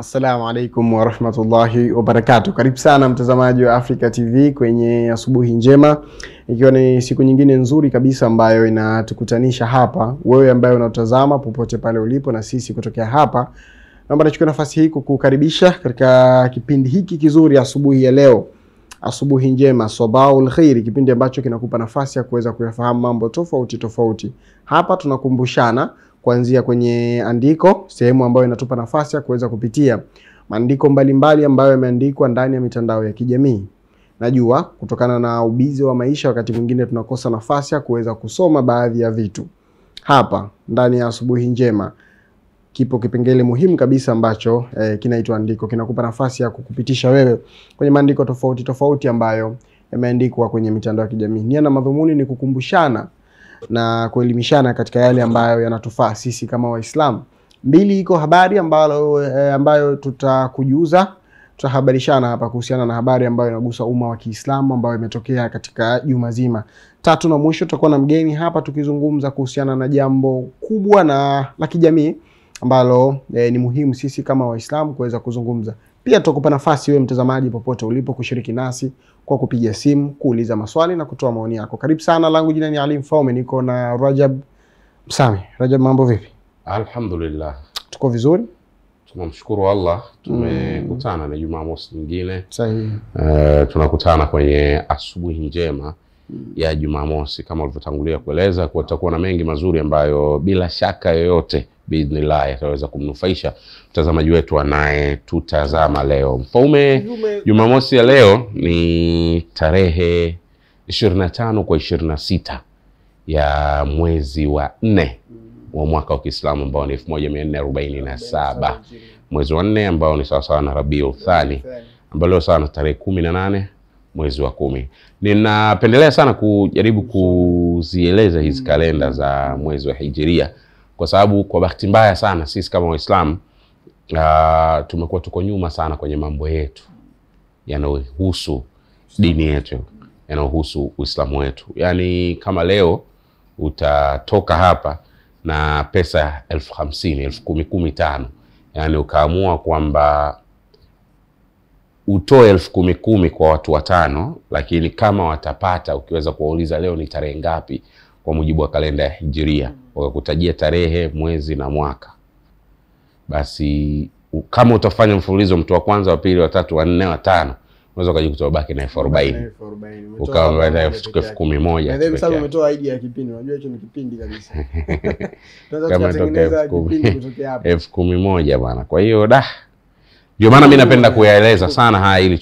Assalamu alaikum wa rahmatullahi wa barakatuh. Karibu sana mtazamaji wa Africa TV kwenye asubuhi njema. Ikiwa ni siku nyingine nzuri kabisa ambayo inatukutanisha hapa. Wewe ambaye unatazama popote pale ulipo na sisi kutokea hapa. Naomba nichukue nafasi hii kukukaribisha katika kipindi hiki kizuri asubuhi ya leo. Asubuhi njema, Sabahul Khair, kipindi ambacho kinakupa nafasi ya kuweza kuyafahamu mambo tofauti. Hapa tunakumbushana kuanzia kwenye andiko, sehemu ambayo inatupa nafasi ya kuweza kupitia maandiko mbalimbali ambayo yameandikwa ndani ya mitandao ya kijamii. Najua kutokana na ubizi wa maisha wakati mwingine tunakosa nafasi ya kuweza kusoma baadhi ya vitu. Hapa ndani ya asubuhi njema kipo kipengele muhimu kabisa ambacho kinaitwa andiko, kinakupa nafasi ya kukupitisha wewe kwenye maandiko tofauti ambayo yameandikwa kwenye mitandao ya kijamii. Nia na madhumuni ni kukumbushana na kuelimishana katika yale ambayo yanatufaa sisi kama Waislamu. Mbili, iko habari ambayo tutakujuza, tutahabarishana hapa kuhusiana na habari ambayo inagusa umma wa Kiislamu ambayo imetokea katika juma zima. Tatu na mwisho, tutakuwa na mgeni hapa tukizungumza kuhusiana na jambo kubwa na la kijamii ambalo ni muhimu sisi kama Waislamu kuweza kuzungumza. Pia tutakupa nafasi wewe mtazamaji popote ulipo kushiriki nasi kwa kupiga simu, kuuliza maswali na kutoa maoni yako. Karibu sana, langu jina ni Ali Mfaume, niko na Rajab Msami. Rajab, mambo vipi? Alhamdulillah. Tuko vizuri? Tunamshukuru Allah. Tumekutana na Jumamosi nyingine. Sahihi. Tunakutana kwenye asubuhi njema ya Jumamosi kama ulivyotangulia kueleza, kwa tutakuwa na mengi mazuri ambayo bila shaka yoyote biidhnillah yataweza kumnufaisha mtazamaji wetu anaye tutazama leo. Mfaume, Jumamosi ya leo ni tarehe 25 kwa 26 ya mwezi wa 4 wa mwaka wa Kiislamu ambao ni 1447. Mwezi wa 4 ambao ni sawa na Rabiul Thani ambao leo sawa na tarehe 18 mwezi wa 10. Ninapendelea sana kujaribu kuzieleza hizi kalenda za mwezi wa Hijiria kwa sababu kwa bahati mbaya sana sisi kama Waislamu tumekuwa tuko nyuma sana kwenye mambo yetu yanayohusu dini yetu, yanayohusu Uislamu wetu. Yani kama leo utatoka hapa na pesa 50,000, 10,000, yani ukaamua kwamba utoe 10,000 kwa watu watano, lakini kama watapata ukiweza kuwauliza leo ni tarehe ngapi kwa mujibu wa kalenda ya Hijiria, wakakutajia tarehe, mwezi na mwaka, basi kama utafanya mfululizo, mtu wa kwanza, wa pili, wa tatu, wa nne, wa tano, unaweza kujikuta ubaki na 40,000. Ukawa na 10,000. Ndio sababu umetoa idea ya kipindi. Unajua hicho ni kipindi kabisa. Kama kutengeneza kipindi kutoka hapo 10,000 bwana. Kwa hiyo ndio maana mimi napenda kuyaeleza sana haya ili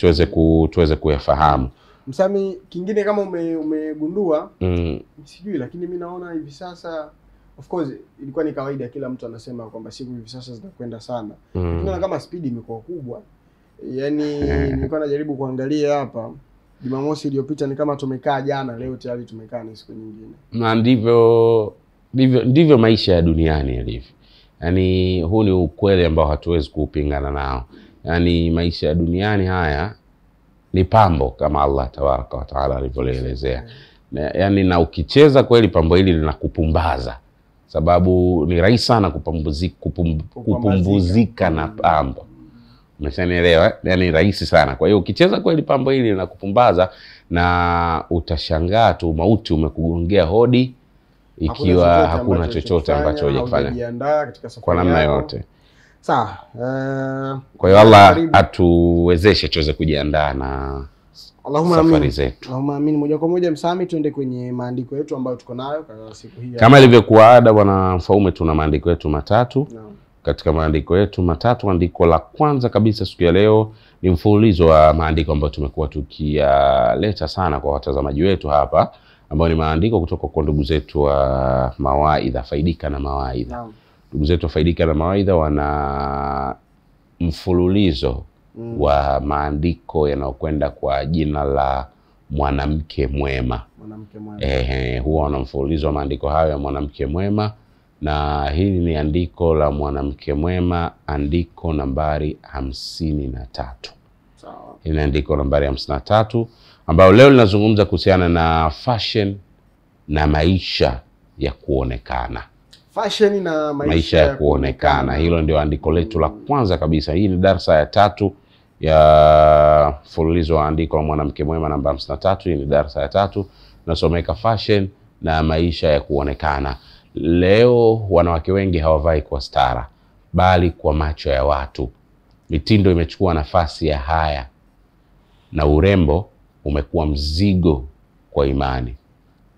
tuweze kuyafahamu. Msami, kingine kama umegundua, sijui, lakini mimi naona hivi sasa, of course ilikuwa ni kawaida, kila mtu anasema kwamba siku hivi sasa zinakwenda sana. Naona kama speed imekuwa kubwa. Yaani nilikuwa najaribu kuangalia hapa, Jumamosi iliyopita ni kama tumekaa jana, leo tayari tumekaa na siku nyingine. Na ndivyo maisha ya duniani yalivyo. Yaani huu ni ukweli ambao hatuwezi kupingana nao. Yaani maisha ya duniani haya ni pambo kama Allah tabaraka wa taala alivyoelezea. Yaani na ukicheza kweli pambo hili linakupumbaza. Sababu ni rahisi sana kupumbuzika na pambo. Umeshanielewa? Yaani rahisi sana. Kwa hiyo ukicheza kweli pambo hili linakupumbaza na utashangaa tu mauti umekugongea hodi ikiwa hakuna chochote ambacho hujakifanya kwa namna yote. Sawa. Kwa hiyo Allah atuwezeshe tuweze kujiandaa na safari zetu. Allahumma amin. Moja kwa moja Msami, tuende kwenye maandiko yetu ambayo tuko nayo kwa siku hii. Kama ilivyokuwa ada bwana Mfaume, tuna maandiko yetu matatu. Katika maandiko yetu matatu, andiko la kwanza kabisa siku ya leo ni mfululizo wa maandiko ambayo tumekuwa tukiyaleta sana kwa watazamaji wetu hapa, ambao ni maandiko kutoka kwa ndugu zetu wa Mawaidha, Faidika na Mawaidha. Ndugu zetu wa Faidika na Mawaidha wana mfululizo wa maandiko yanayokwenda kwa jina la mwanamke mwema. Huwa wana mfululizo wa maandiko hayo ya mwanamke mwema, na hili ni andiko la mwanamke mwema, andiko nambari 53. Sawa. Hili ni andiko nambari 53 ambao leo linazungumza kuhusiana na fashion na maisha ya kuonekana. fashion na maisha ya kuonekana. Hilo ndio andiko letu la kwanza kabisa. Hii ni darasa ya 3 ya mfululizo wa andiko la mwanamke mwema namba 53. Hii ni darasa ya 3, nasomeka fashion na maisha ya kuonekana. Leo wanawake wengi hawavai kwa stara, bali kwa macho ya watu. Mitindo imechukua nafasi ya haya na urembo umekuwa mzigo kwa imani.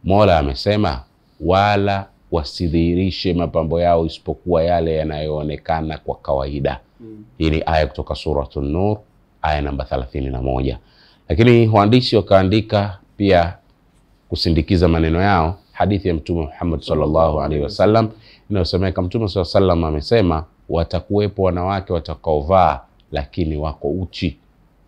Mola amesema, wala wasidhihirishe mapambo yao isipokuwa yale yanayoonekana kwa kawaida. Hii ni aya kutoka Suratul Nur, aya namba 31. Lakini waandishi wakaandika pia kusindikiza maneno yao hadithi ya Mtume Muhammad sallallahu alaihi wasallam inayosema Mtume sallallahu alaihi wasallam amesema, watakuwepo wanawake watakaovaa lakini wako uchi,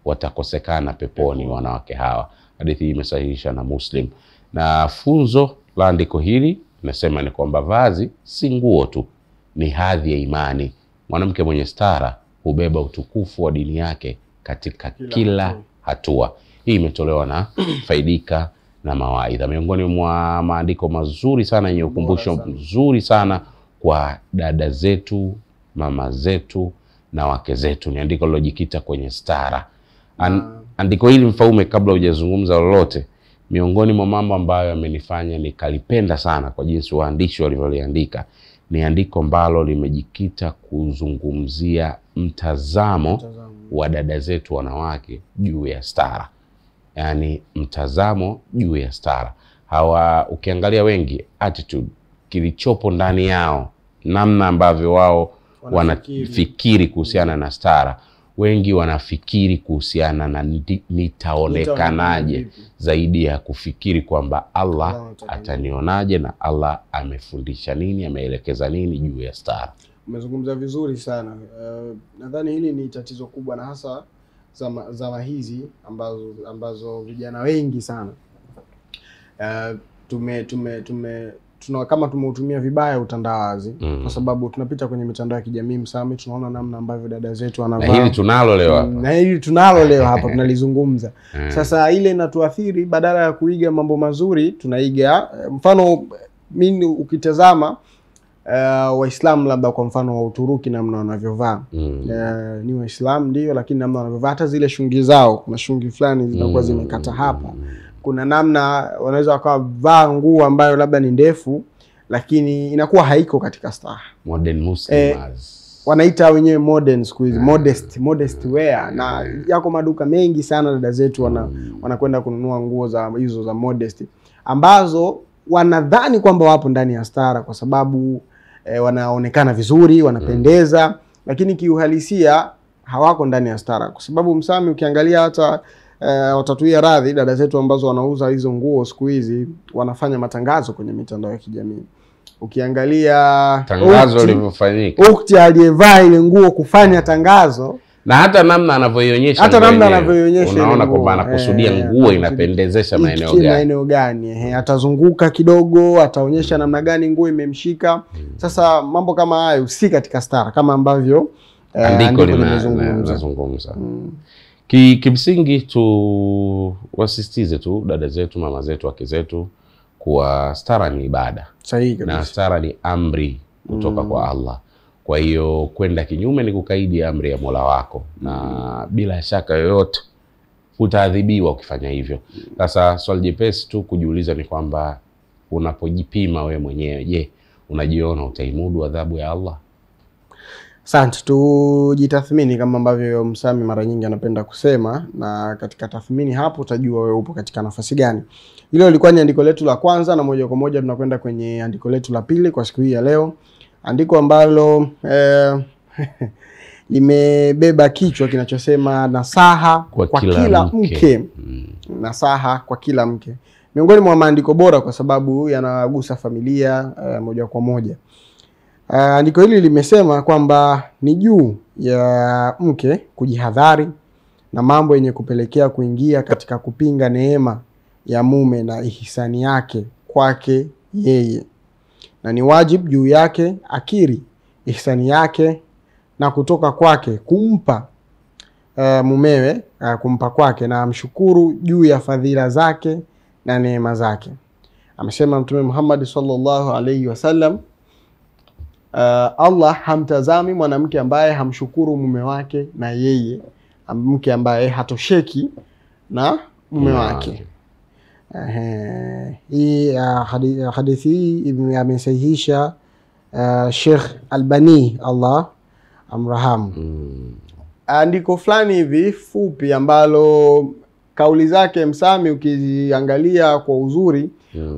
watakosekana peponi wanawake hawa. Hadithi hii imesahihisha na Muslim. Na funzo la andiko hili nasema ni kwamba vazi si nguo tu, ni hadhi ya imani. Mwanamke mwenye stara hubeba utukufu wa dini yake katika kila hatua. Hii imetolewa na Faidika na Mawaidha. Miongoni mwa maandiko mazuri sana yenye ukumbusho mzuri sana kwa dada zetu, mama zetu na wake zetu, ni andiko lilojikita kwenye stara. Andiko hili Mfaume, kabla hujazungumza lolote, miongoni mwa mambo ambayo amenifanya nikalipenda sana kwa jinsi waandishi walivyoliandika, ni andiko ambalo limejikita kuzungumzia mtazamo wa dada zetu wanawake juu ya stara. Yani mtazamo juu ya stara. Hawa ukiangalia wengi attitude kilichopo ndani yao, namna ambavyo wao wanafikiri kuhusiana na stara. Wengi wanafikiri kuhusiana na nitaonekanaje, zaidi ya kufikiri kwamba Allah atanionaje na Allah amefundisha nini, ameelekeza nini juu ya stara. Umezungumza vizuri sana. Nadhani hili ni tatizo kubwa, na hasa zama hizi ambazo vijana wengi sana kama tumeutumia vibaya utandawazi. Kwa sababu tunapita kwenye mitandao ya kijamii Msami, tunaona namna ambavyo dada zetu wanavaa. Na hili tunalo leo hapa. Na hili tunalo leo hapa tunalizungumza. Sasa ile inatuathiri, badala ya kuiga mambo mazuri tunaiga. Mfano mimi ukitazama Waislamu labda kwa mfano wa Uturuki namna wanavyovaa. Ni Waislamu ndio, lakini namna wanavyovaa, hata zile shungi zao, kuna shungi fulani zinakuwa zimekata hapa. Kuna namna wanaweza wakavaa nguo ambayo labda ni ndefu lakini inakuwa haiko katika staha. Modern Muslims. Wanaita wenyewe modern siku hizi, modest wear. Na yako maduka mengi sana dada zetu wanakwenda kununua nguo za hizo za modest, ambazo wanadhani kwamba wapo ndani ya stara kwa sababu wanaonekana vizuri, wanapendeza, lakini kiuhalisia hawako ndani ya stara. Kwa sababu Msami, ukiangalia hata watatuia radhi dada zetu ambazo wanauza hizo nguo siku hizi, wanafanya matangazo kwenye mitandao ya kijamii. Ukiangalia tangazo lilivyofanyika, ukti aliyevaa ile nguo kufanya tangazo, na hata namna anavyoionyesha, unaona kwamba anakusudia nguo inapendezesha maeneo gani. Atazunguka kidogo, ataonyesha namna gani nguo imemshika. Sasa mambo kama hayo si katika stara kama ambavyo andiko linazungumza. Kimsingi tu wasisitize tu dada zetu, mama zetu, wake zetu kuwa stara ni ibada. Sahihi kabisa. Na stara ni amri kutoka kwa Allah. Kwa hiyo kwenda kinyume ni kukaidi amri ya Mola wako, na bila shaka yoyote utaadhibiwa ukifanya hivyo. Sasa swali jepesi tu kujiuliza ni kwamba unapojipima we mwenyewe, je, unajiona utaimudu adhabu ya Allah? Asante. Tujitathmini kama ambavyo Msami mara nyingi anapenda kusema, na katika tathmini hapo utajua wewe upo katika nafasi gani. Hilo lilikuwa ni andiko letu la kwanza, na moja kwa moja tunakwenda kwenye andiko letu la pili kwa siku hii ya leo. Andiko ambalo limebeba kichwa kinachosema nasaha kwa kila mke. Nasaha kwa kila mke. Miongoni mwa maandiko bora kwa sababu yanagusa familia moja kwa moja. Andiko hili limesema kwamba ni juu ya mke kujihadhari na mambo yenye kupelekea kuingia katika kupinga neema ya mume na ihsani yake kwake yeye, na ni wajibu juu yake akiri ihsani yake na kutoka kwake kumpa mumewe, kumpa kwake, na amshukuru juu ya fadhila zake na neema zake. Amesema Mtume Muhammad sallallahu alaihi wasallam Allah hamtazami mwanamke ambaye hamshukuru mume wake na yeye, mke ambaye hatosheki na mume wake. Hii hadithi hii amesahihisha Sheikh Albani, Allah amrahamu. Andiko fulani hivi fupi ambalo kauli zake Msami ukiangalia kwa uzuri,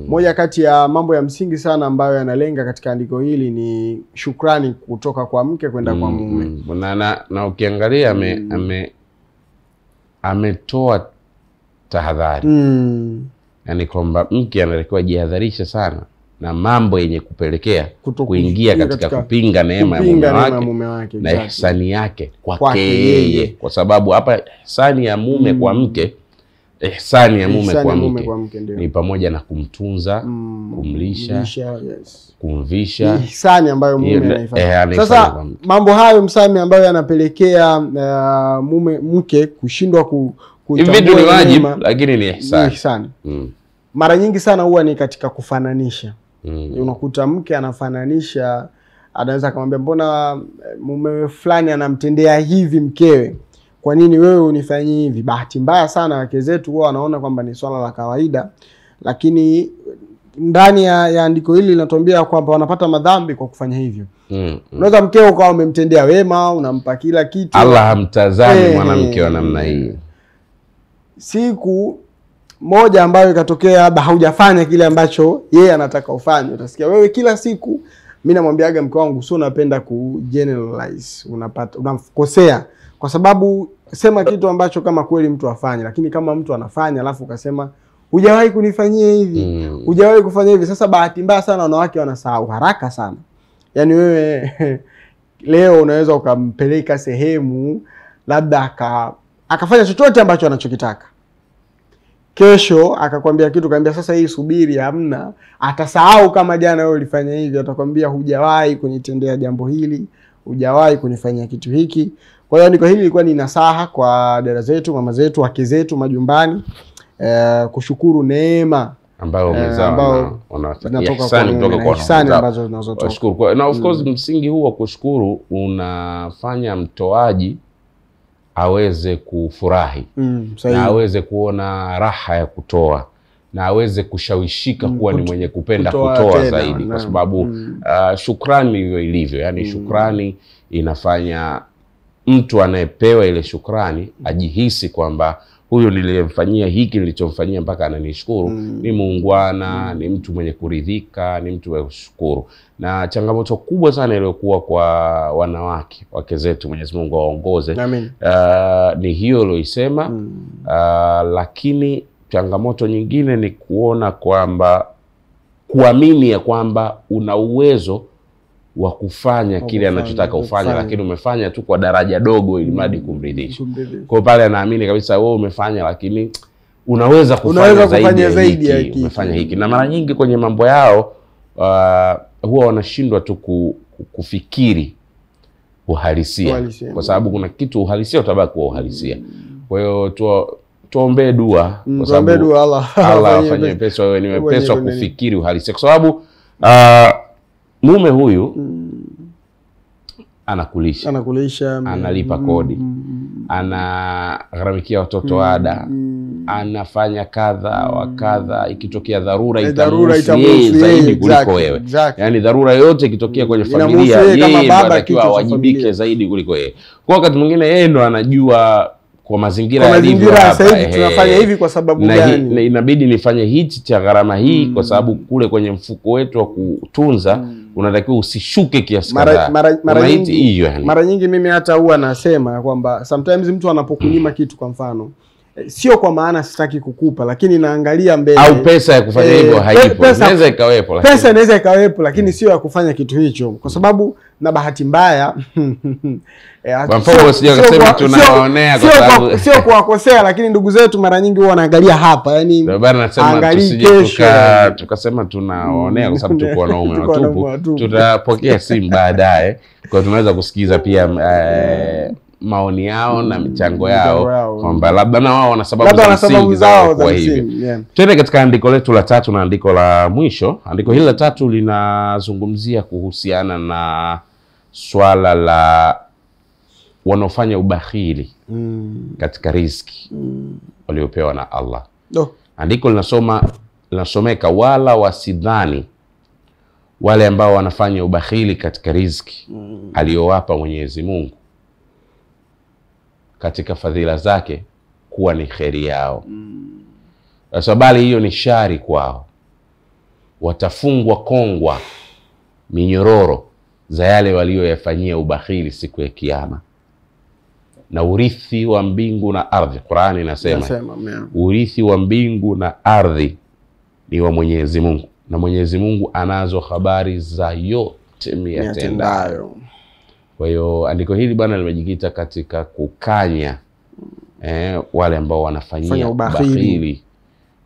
moja kati ya mambo ya msingi sana ambayo yanalenga katika andiko hili ni shukrani kutoka kwa mke kwenda kwa mume. Na ukiangalia ametoa tahadhari. Yani kwamba mke anatakiwa jihadharisha sana na mambo yenye kupelekea kuingia katika kupinga neema ya mume wake na ihsani yake kwake yeye, kwa sababu hapa ihsani ya mume kwa mke, ihsani ya mume kwa mke ni pamoja na kumtunza, kumlisha, kumvisha, ihsani ambayo mume anaifanya. Sasa mambo hayo Msami ambayo yanapelekea mke kushindwa kuitambua ni wajibu, lakini ni ihsani. Mara nyingi sana huwa ni katika kufananisha. Unakuta mke anafananisha, anaweza kumwambia mbona mume fulani anamtendea hivi mkewe, kwa nini wewe unifanyii hivi? Bahati mbaya sana wake zetu huwa wanaona kwamba ni swala la kawaida, lakini ndani ya andiko hili linatuambia kwamba wanapata madhambi kwa kufanya hivyo. Unaweza mkeo ukawa umemtendea wema, unampa kila kitu, Allah hamtazami mwanamke wa namna hii. Siku moja ambayo ikatokea labda haujafanya kile ambacho yeye anataka ufanye, utasikia wewe kila siku. Mimi namwambiaga mke wangu, sio napenda generalize, unakosea, kwa sababu sema kitu ambacho kama kweli mtu afanye, lakini kama mtu anafanya alafu ukasema hujawahi kunifanyia hivi, hujawahi kufanya hivi. Sasa bahati mbaya sana wanawake wanasahau haraka sana. Yani wewe leo unaweza ukampeleka sehemu labda akafanya chochote ambacho anachokitaka, kesho akakwambia kitu, kaambia sasa hii subiri, hamna, atasahau kama jana wewe ulifanya hivi, atakwambia hujawahi kunitendea jambo hili, hujawahi kunifanyia kitu hiki. Kwa hiyo ndiko hili ilikuwa ni nasaha kwa dada zetu, mama zetu, wake zetu majumbani, kushukuru neema ambao umezao kutoka kwa ihsani ambazo tunazotoa. Kushukuru. Na of course msingi huu wa kushukuru unafanya mtoaji aweze kufurahi, na aweze kuona raha ya kutoa, na aweze kushawishika kuwa ni mwenye kupenda kutoa zaidi, kwa sababu shukrani hivyo ilivyo. Yani shukrani inafanya mtu anayepewa ile shukrani ajihisi kwamba huyu niliyemfanyia hiki, nilichomfanyia mpaka ananishukuru, ni muungwana, ni mtu mwenye kuridhika, ni mtu wa kushukuru. Na changamoto kubwa sana iliyokuwa kwa wanawake, wake zetu, Mwenyezi Mungu awaongoze, ni hiyo uliyoisema. Lakini changamoto nyingine ni kuona kwamba, kuamini ya kwamba una uwezo wa kufanya kile anachotaka ufanye, lakini umefanya tu kwa daraja dogo ili mradi kumridhisha. Kwa pale anaamini kabisa wewe umefanya, lakini unaweza kufanya zaidi ya hiki, umefanya hiki. Na mara nyingi kwenye mambo yao huwa wanashindwa tu kufikiri uhalisia, kwa sababu kuna kitu uhalisia utabaki kuwa uhalisia. Kwa hiyo tuombee dua, kwa sababu Allah afanye wepesi, wewe ni wepesi wa kufikiri uhalisia, kwa sababu mume huyu anakulisha, analipa kodi, anagharamikia watoto ada, anafanya kadha wa kadha. Ikitokea dharura itamhusu zaidi kuliko wewe. Yani dharura yote ikitokea kwenye familia, yeye anatakiwa awajibike zaidi kuliko wewe. Kwa wakati mwingine yeye ndo anajua kwa mazingira yalivyo hapa, tunafanya hivi kwa sababu gani, na inabidi nifanye hichi cha gharama hii, kwa sababu kule kwenye mfuko wetu wa kutunza unatakiwa usishuke kiasi kadhaa. Mara nyingi mimi hata huwa nasema kwamba sometimes mtu anapokunyima kitu, kwa mfano, sio kwa maana sitaki kukupa, lakini naangalia mbele, au pesa ya kufanya hivyo haipo. Inaweza ikawepo, lakini pesa inaweza ikawepo, lakini sio ya kufanya kitu hicho, kwa sababu na bahati mbaya kwa mfano sio kusema tunawaonea, kwa sababu sio kuwakosea, lakini ndugu zetu mara nyingi huwa wanaangalia hapa, yani baba nasema tusije tukasema tunawaonea kwa sababu tuko wanaume watupu. Tutapokea simu baadaye, kwa tunaweza kusikiza pia maoni yao na michango yao kwamba labda na wao wana sababu zao kwa hivyo. Twende katika andiko letu la 3 na andiko la mwisho. Andiko hili la 3 linazungumzia kuhusiana na swala la wanaofanya ubakhili katika riziki waliopewa na Allah. Andiko linasomeka, wala wasidhani wale ambao wanafanya ubakhili katika riziki aliyowapa Mwenyezi Mungu katika fadhila zake kuwa ni kheri yao. Bali hiyo ni shari kwao. Watafungwa kongwa minyororo za yale walioyafanyia ubakhili siku ya Kiyama. Na urithi wa mbingu na ardhi, Qur'ani inasema urithi wa mbingu na ardhi ni wa Mwenyezi Mungu, na Mwenyezi Mungu anazo habari za yote miyatendayo. Kwa hiyo andiko hili bwana limejikita katika kukanya wale ambao wanafanyia ubakhili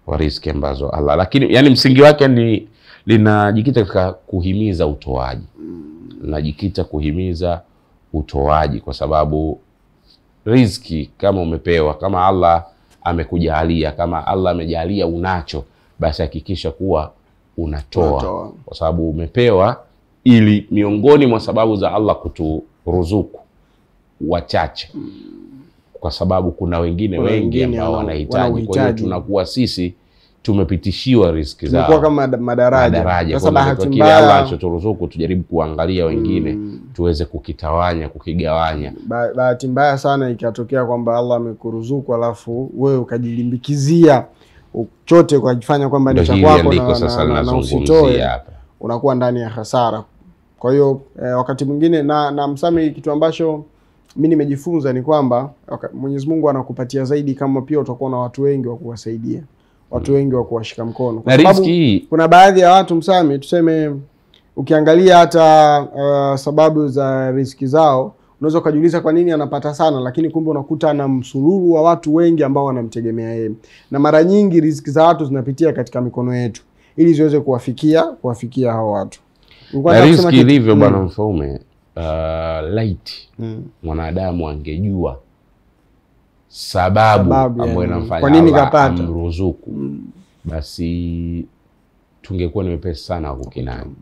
wa riziki ambazo Allah, lakini yani msingi wake ni linajikita katika kuhimiza utoaji. Linajikita kuhimiza utoaji kwa sababu riziki kama umepewa, kama Allah amekujalia, kama Allah amejalia unacho, basi hakikisha kuwa unatoa. Kwa sababu umepewa, ili miongoni mwa sababu za Allah kuturuzuku wachache, kwa sababu kuna wengine wengi ambao wanahitaji. Kwa hiyo tunakuwa sisi tumepitishiwa riziki zao, tunakuwa kama madaraja. Sasa bahati mbaya Allah anachoturuzuku tujaribu kuangalia wengine tuweze kukitawanya, kukigawanya. Bahati mbaya sana ikatokea kwamba Allah amekuruzuku alafu wewe ukajilimbikizia chote ukajifanya kwamba ni cha kwako na usitoe hapa, unakuwa ndani ya hasara. Kwa hiyo wakati mwingine na msame, kitu ambacho mimi nimejifunza ni kwamba Mwenyezi Mungu anakupatia zaidi kama pia utakuwa na watu wengi wa kuwasaidia, watu wengi wa kuwashika mkono. Kwa sababu kuna baadhi ya watu msame, tuseme ukiangalia hata sababu za riziki zao, unaweza kujiuliza kwa nini anapata sana, lakini kumbe unakuta na msululu wa watu wengi ambao wanamtegemea yeye. Na mara nyingi riziki za watu zinapitia katika mikono yetu ili ziweze kuwafikia hao watu. Na riziki ilivyo bwana Mfaume, light mwanadamu angejua sababu ambayo inamfanya kwa nini kapata amruzuku, basi tungekuwa ni wepesi sana kukinani.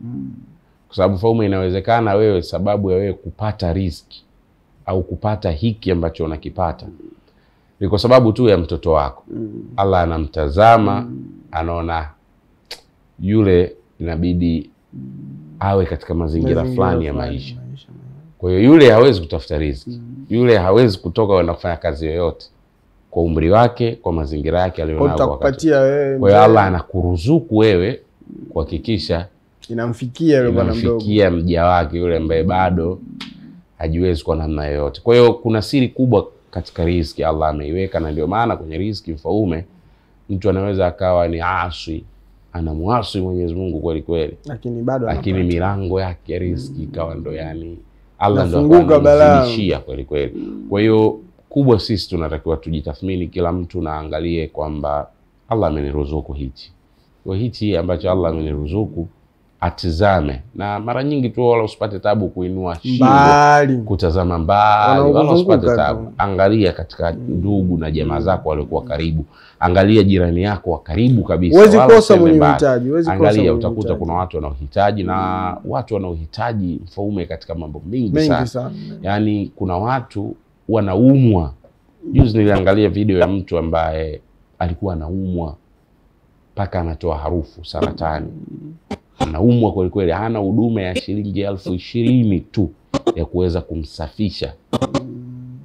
Kwa sababu Mfaume, inawezekana wewe sababu ya wewe kupata riziki au kupata hiki ambacho unakipata ni kwa sababu tu ya mtoto wako. Allah anamtazama, anaona yule inabidi awe katika mazingira fulani ya maisha. Kwa hiyo yule hawezi kutafuta riziki. Yule hawezi kutoka kwenda kufanya kazi yoyote kwa umri wake, kwa mazingira yake alionao wakati. Kwa hiyo Allah anakuruzuku wewe kuhakikisha inamfikia yule bwana mdogo, inamfikia mja wake yule ambaye bado hajiwezi kwa namna yoyote. Kwa hiyo kuna siri kubwa katika riziki Allah ameiweka, na ndio maana kwenye riziki Mfaume, mtu anaweza akawa ni asi, anamuasi Mwenyezi Mungu kweli kweli, lakini milango yake ya riziki ikawa ndo yani Allah ndo anamzidishia kweli kweli. Kwa hiyo kubwa sisi tunatakiwa tujitathmini, kila mtu naangalie kwamba Allah ameniruzuku hichi. Kwa hichi ambacho Allah ameniruzuku atizame, na mara nyingi tu wala usipate tabu kuinua shingo kutazama mbali, wala usipate tabu. Angalia katika ndugu na jamaa zako waliokuwa karibu, angalia jirani yako wa karibu kabisa, huwezi kosa mwenye uhitaji, angalia utakuta kuna watu wanaohitaji, na watu wanaohitaji Mfaume katika mambo mengi sana. Yani kuna watu wanaumwa. Juzi niliangalia video ya mtu ambaye alikuwa anaumwa mpaka anatoa harufu, saratani. Anaumwa kweli kweli, hana huduma ya shilingi 20,000 tu ya kuweza kumsafisha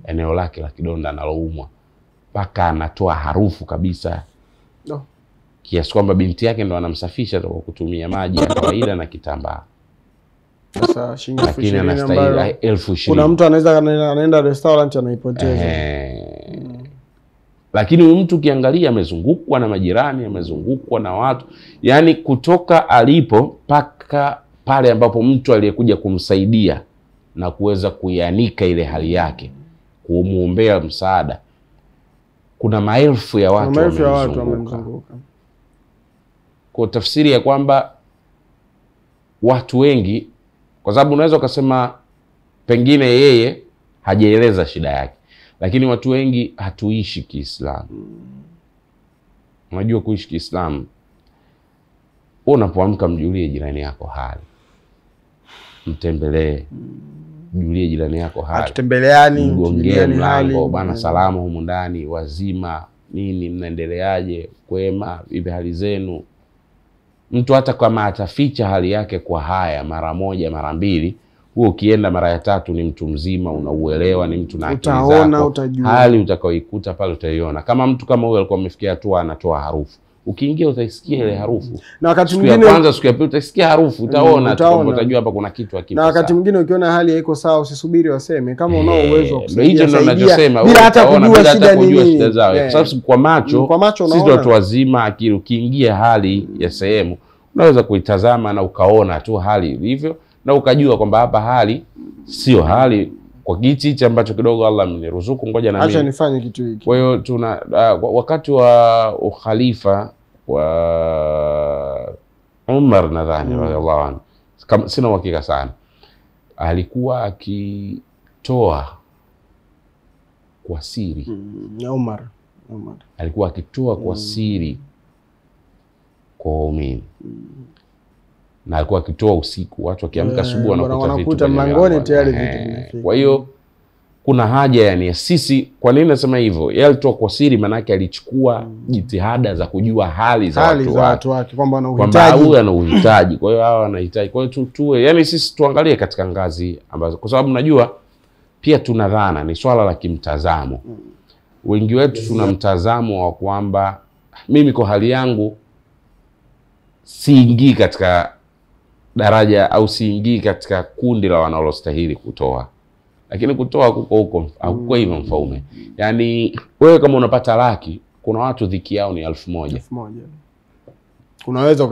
eneo lake la kidonda analoumwa, mpaka anatoa harufu kabisa. Kiasi kwamba binti yake ndo anamsafisha kwa kutumia maji ya kawaida na kitambaa. Sasa shilingi 20,000 anastahili 20,000. Kuna mtu anaweza anaenda restaurant anaipoteza. Lakini huyu mtu ukiangalia amezungukwa na majirani, amezungukwa na watu. Yani kutoka alipo paka pale ambapo mtu aliyekuja kumsaidia na kuweza kuianika ile hali yake, kumuombea msaada, kuna maelfu ya watu wamemzunguka. Kwa tafsiri ya kwamba watu wengi, kwa sababu unaweza ukasema pengine yeye hajaeleza shida yake. Lakini watu wengi hatuishi Kiislamu. Unajua kuishi Kiislamu, unapoamka mjulie jirani yako hali, mtembelee, mjulie jirani yako hali. Hatutembeleani, mgongee mlango, bana salama humu ndani, wazima, nini, mnaendeleaje, kwema, vipi hali zenu. Mtu hata kama ataficha hali yake kwa haya mara moja mara mbili, huo ukienda mara ya tatu ni mtu mzima, unauelewa, ni mtu na akili zako, hali utakaoikuta pale utaiona. Kama mtu kama huyo alikuwa amefikia hatua anatoa harufu, ukiingia utaisikia ile harufu. Na wakati mwingine kwanza siku ya pili utaisikia harufu, utaona utajua hapa kuna kitu hakipo. Na wakati mwingine ukiona hali haiko sawa, usisubiri waseme, kama unao uwezo wa kusaidia. Hicho ndio ninachosema, bila hata kujua shida ni nini. Kwa sababu kwa macho sisi watu wazima, akili ukiingia hali ya sehemu unaweza kuitazama na ukaona tu hali ilivyo, na ukajua kwamba hapa hali sio hali kwa hichi ambacho kidogo Allah ameniruzuku, ngoja na mimi acha nifanye kitu hiki. Kwa hiyo tuna wakati wa ukhalifa wa Umar nadhani radhiallahu anhu, sina uhakika sana, alikuwa akitoa kwa siri. Umar alikuwa akitoa kwa siri kwa waumini. Na alikuwa akitoa usiku, watu wakiamka asubuhi wanakuta mlangoni tayari vitu vinafika. Kwa hiyo kuna haja yani sisi, kwa nini nasema hivyo? Yeye alitoa kwa siri, maana yake alichukua jitihada za kujua hali za watu wake, kwamba ana uhitaji, huyu ana uhitaji, kwa hiyo hawa wanahitaji. Kwa hiyo tuwe yani sisi tuangalie katika ngazi ambazo, kwa sababu najua pia tuna dhana, ni swala la kimtazamo. Wengi wetu tuna mtazamo wa kwamba mimi kwa hali yangu siingii katika daraja au siingii katika kundi la wanaostahili kutoa. Lakini kutoa huko hakuko hivyo Mfaume. Yani wewe kama unapata laki, kuna watu dhiki yao ni 1000. Unaweza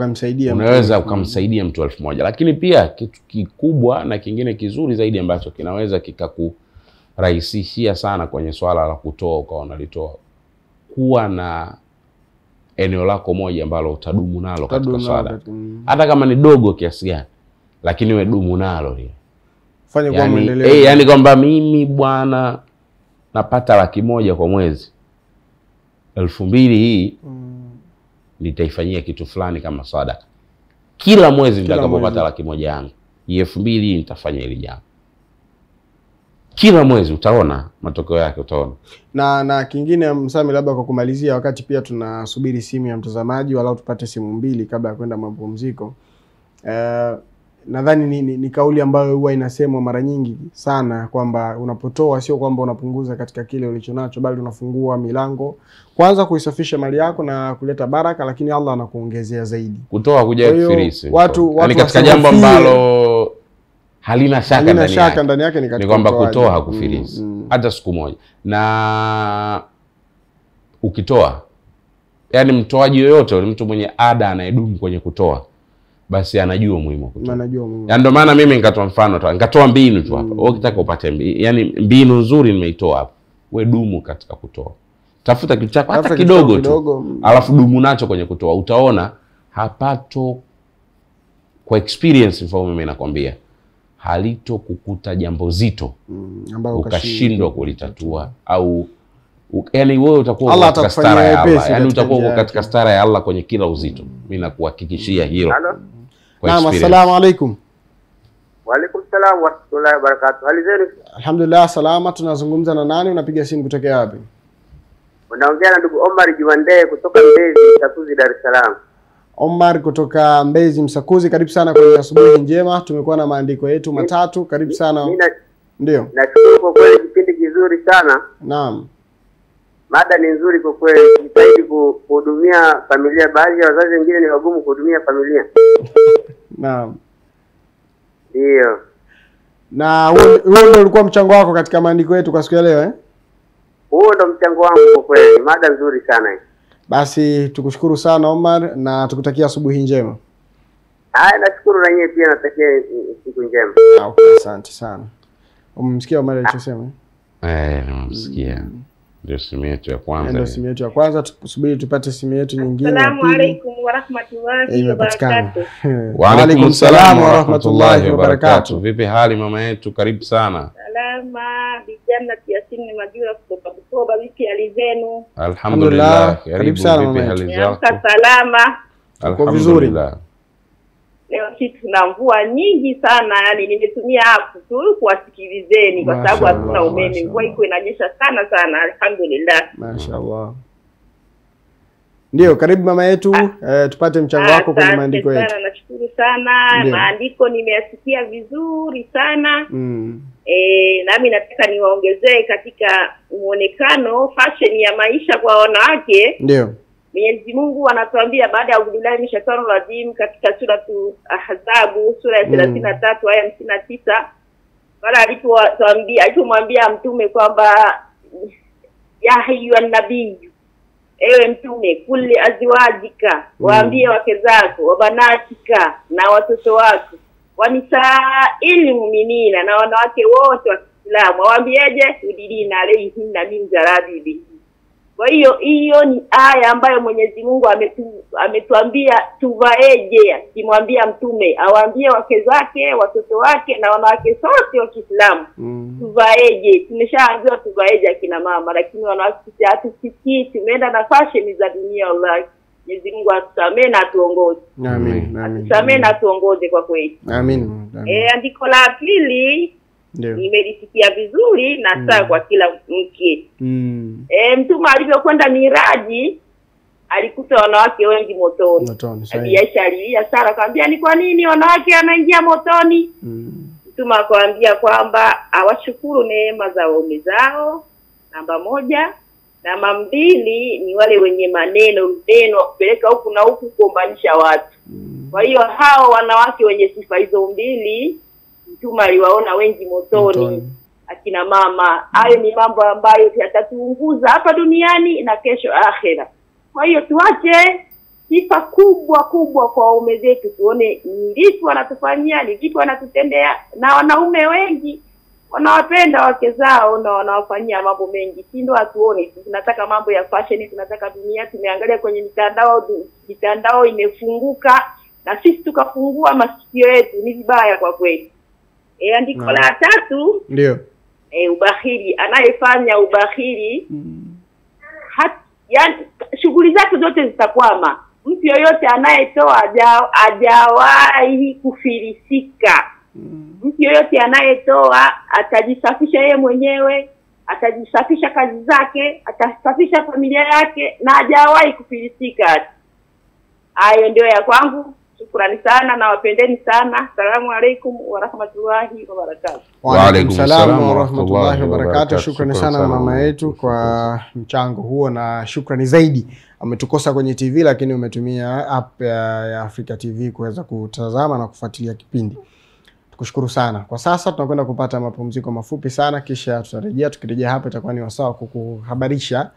ukamsaidia mtu 1000. Lakini pia kitu kikubwa na kingine kizuri zaidi ambacho kinaweza kikakurahisishia sana kwenye swala la kutoa ukawa unalitoa, kuwa na eneo lako moja ambalo utadumu nalo katika swala. Hata kama ni dogo kiasi gani, lakini wewe dumu nalo hili. Fanya kwa maendeleo. Yani kwamba mimi bwana napata 100,000 kwa mwezi. 2,000 hii nitaifanyia kitu fulani kama sadaka. Kila mwezi nitakapopata 100,000 yangu, 2,000 hii nitafanya hili jambo. Kila mwezi utaona matokeo yake, utaona. Na kingine Msami, labda kwa kumalizia, wakati pia tunasubiri simu ya mtazamaji, walau tupate simu 2 kabla ya kwenda mapumziko. Nadhani ni kauli ambayo huwa inasemwa mara nyingi sana, kwamba unapotoa sio kwamba unapunguza katika kile ulichonacho, bali unafungua milango kwanza kuisafisha mali yako na kuleta baraka, lakini Allah anakuongezea zaidi. Kutoa kuja kufirisi. Watu yani katika jambo ambalo halina shaka ndani yake ni kwamba kutoa hakufirisi hata siku moja. Na ukitoa, yani mtoaji yoyote, mtu mwenye ada anayedumu kwenye kutoa, basi anajua umuhimu wa kutoa. Yani ndio maana mimi nikatoa mfano tu, nikatoa mbinu tu hapa. Ukitaka upate yani mbinu nzuri nimeitoa hapa. Wewe dumu katika kutoa. Tafuta kitu chako hata kidogo tu, alafu dumu nacho kwenye kutoa. Utaona hapato, kwa experience mfano mimi nakwambia, halito kukuta jambo zito ukashindwa kulitatua, au yani wewe utakuwa katika stara ya Allah. Yani utakuwa katika stara ya Allah kwenye kila uzito. Mimi nakuhakikishia hilo. Naam, assalamu alaykum. Wa alaykum salaam wa rahmatullahi wa barakatuh. Hali zenu? Alhamdulillah salama. Tunazungumza na nani? Unapiga simu kutoka wapi? Unaongea na ndugu Omar Jumande kutoka Mbezi Msakuzi, Dar es Salaam. Omar kutoka Mbezi Msakuzi, karibu sana kwenye asubuhi njema. Tumekuwa na maandiko yetu matatu, karibu sana. Ndio. Nashukuru kwa kweli, kipindi kizuri sana. Naam. Mada ni nzuri kwa kweli, jitahidi kuhudumia familia. Baadhi ya wazazi wengine ni wagumu kuhudumia familia. Naam. Ndio. Na huo ndio ulikuwa mchango wako katika maandiko yetu kwa siku ya leo Huo ndio mchango wangu kwa kweli. Mada nzuri sana hii. Basi tukushukuru sana Omar na tukutakia asubuhi njema. Nashukuru na nyinyi pia, natakia siku njema. Okay, asante sana. Umemsikia Omar alichosema? Nimemsikia. Ndio simu yetu ya kwanza. Ndio simu yetu ya kwanza, tukusubiri tupate simu yetu nyingine. Assalamu alaykum wa rahmatullahi wa barakatuh. Wa alaykum salaam wa rahmatullahi wa barakatuh. Vipi hali mama yetu? Karibu sana. Salam salama. Vijana Yasini Majura kutoka Bukoba, vipi hali zenu? Alhamdulillah. Karibu sana mama. Hali zako? Salama. Alhamdulillah. Leo sisi tuna mvua nyingi sana, yani nimetumia hapo tu kuwasikilizeni kwa sababu hatuna umeme. Mvua iko inanyesha sana sana, alhamdulillah. Mashaallah. Ndio, karibu mama yetu, tupate mchango wako kwenye maandiko yetu. Nashukuru sana. Maandiko nimeyasikia vizuri sana. Nami nataka niwaongezee katika muonekano fashion ya maisha kwa wanawake. Ndio. Mwenyezi Mungu anatuambia baada ya ubillahi minashaitani rajim katika sura Ahzab sura ya 33 aya 59, pale alipomwambia mtume kwamba ya ayyuhan nabii, ewe mtume, kulli azwajika, waambie wake zako, wabanatika, na watoto wako, wanisaa'il mu'minina, na wanawake wote wa Kiislamu, waambieje? Udilina alayhinna min jalabibi. Kwa hiyo ni aya ambayo Mwenyezi Mungu ametuambia tuvaeje, akimwambia mtume awaambie wake zake, watoto wake, na wanawake sote wa Kiislamu. Tuvaeje? Tumeshaambiwa tuvaeje akina mama, lakini wanawake hatusikii, tumeenda na fashion za dunia. Allah, Mwenyezi Mungu atusamee na atuongoze. Amin. Atusamee na atuongoze kwa kweli. Amin. Andiko la pili nimelisikia vizuri na saa kwa kila mke. Mtume alipokwenda Miraji alikuta wanawake wengi motoni. Aisha alilia Sara akamwambia, ni kwa nini wanawake wanaingia motoni? Mtume akamwambia kwamba awashukuru neema za waume zao, namba 1. Namba 2 ni wale wenye maneno kupeleka huku na huku kuombanisha watu. Kwa hiyo hao wanawake wenye sifa hizo mbili Mtume aliwaona wengi motoni, akina mama. Hayo ni mambo ambayo yatatuunguza hapa duniani na kesho akhera. Kwa hiyo tuache sifa kubwa kwa waume zetu, tuone ni vipi wanatufanyia, ni vipi wanatutendea. Na wanaume wengi wanawapenda wake zao na wanawafanyia mambo mengi, si ndio? Atuone tunataka mambo ya fashion, tunataka dunia. Tumeangalia kwenye mitandao imefunguka, na sisi tukafungua masikio yetu, ni vibaya kwa kweli. Andiko la 3 ndio ubahili. Anayefanya ubahili yani shughuli zake zote zitakwama. Mtu yoyote anayetoa hajawahi kufilisika. Mtu yoyote anayetoa atajisafisha yeye mwenyewe, atajisafisha kazi zake, atasafisha familia yake, na hajawahi kufilisika. Hayo ndio ya kwangu. Shukrani sana na wapendeni sana. Asalamu alaykum wa rahmatullahi wa barakatuh. Wa alaykum salaam wa rahmatullahi wa barakatuh. Shukrani sana mama yetu kwa mchango huo, na shukrani zaidi ametukosa kwenye TV, lakini umetumia app ya Africa TV kuweza kutazama na kufuatilia kipindi. Tukushukuru sana. Kwa sasa tunakwenda kupata mapumziko mafupi sana, kisha tutarejea. Tukirejea hapa itakuwa ni wasaa kukuhabarisha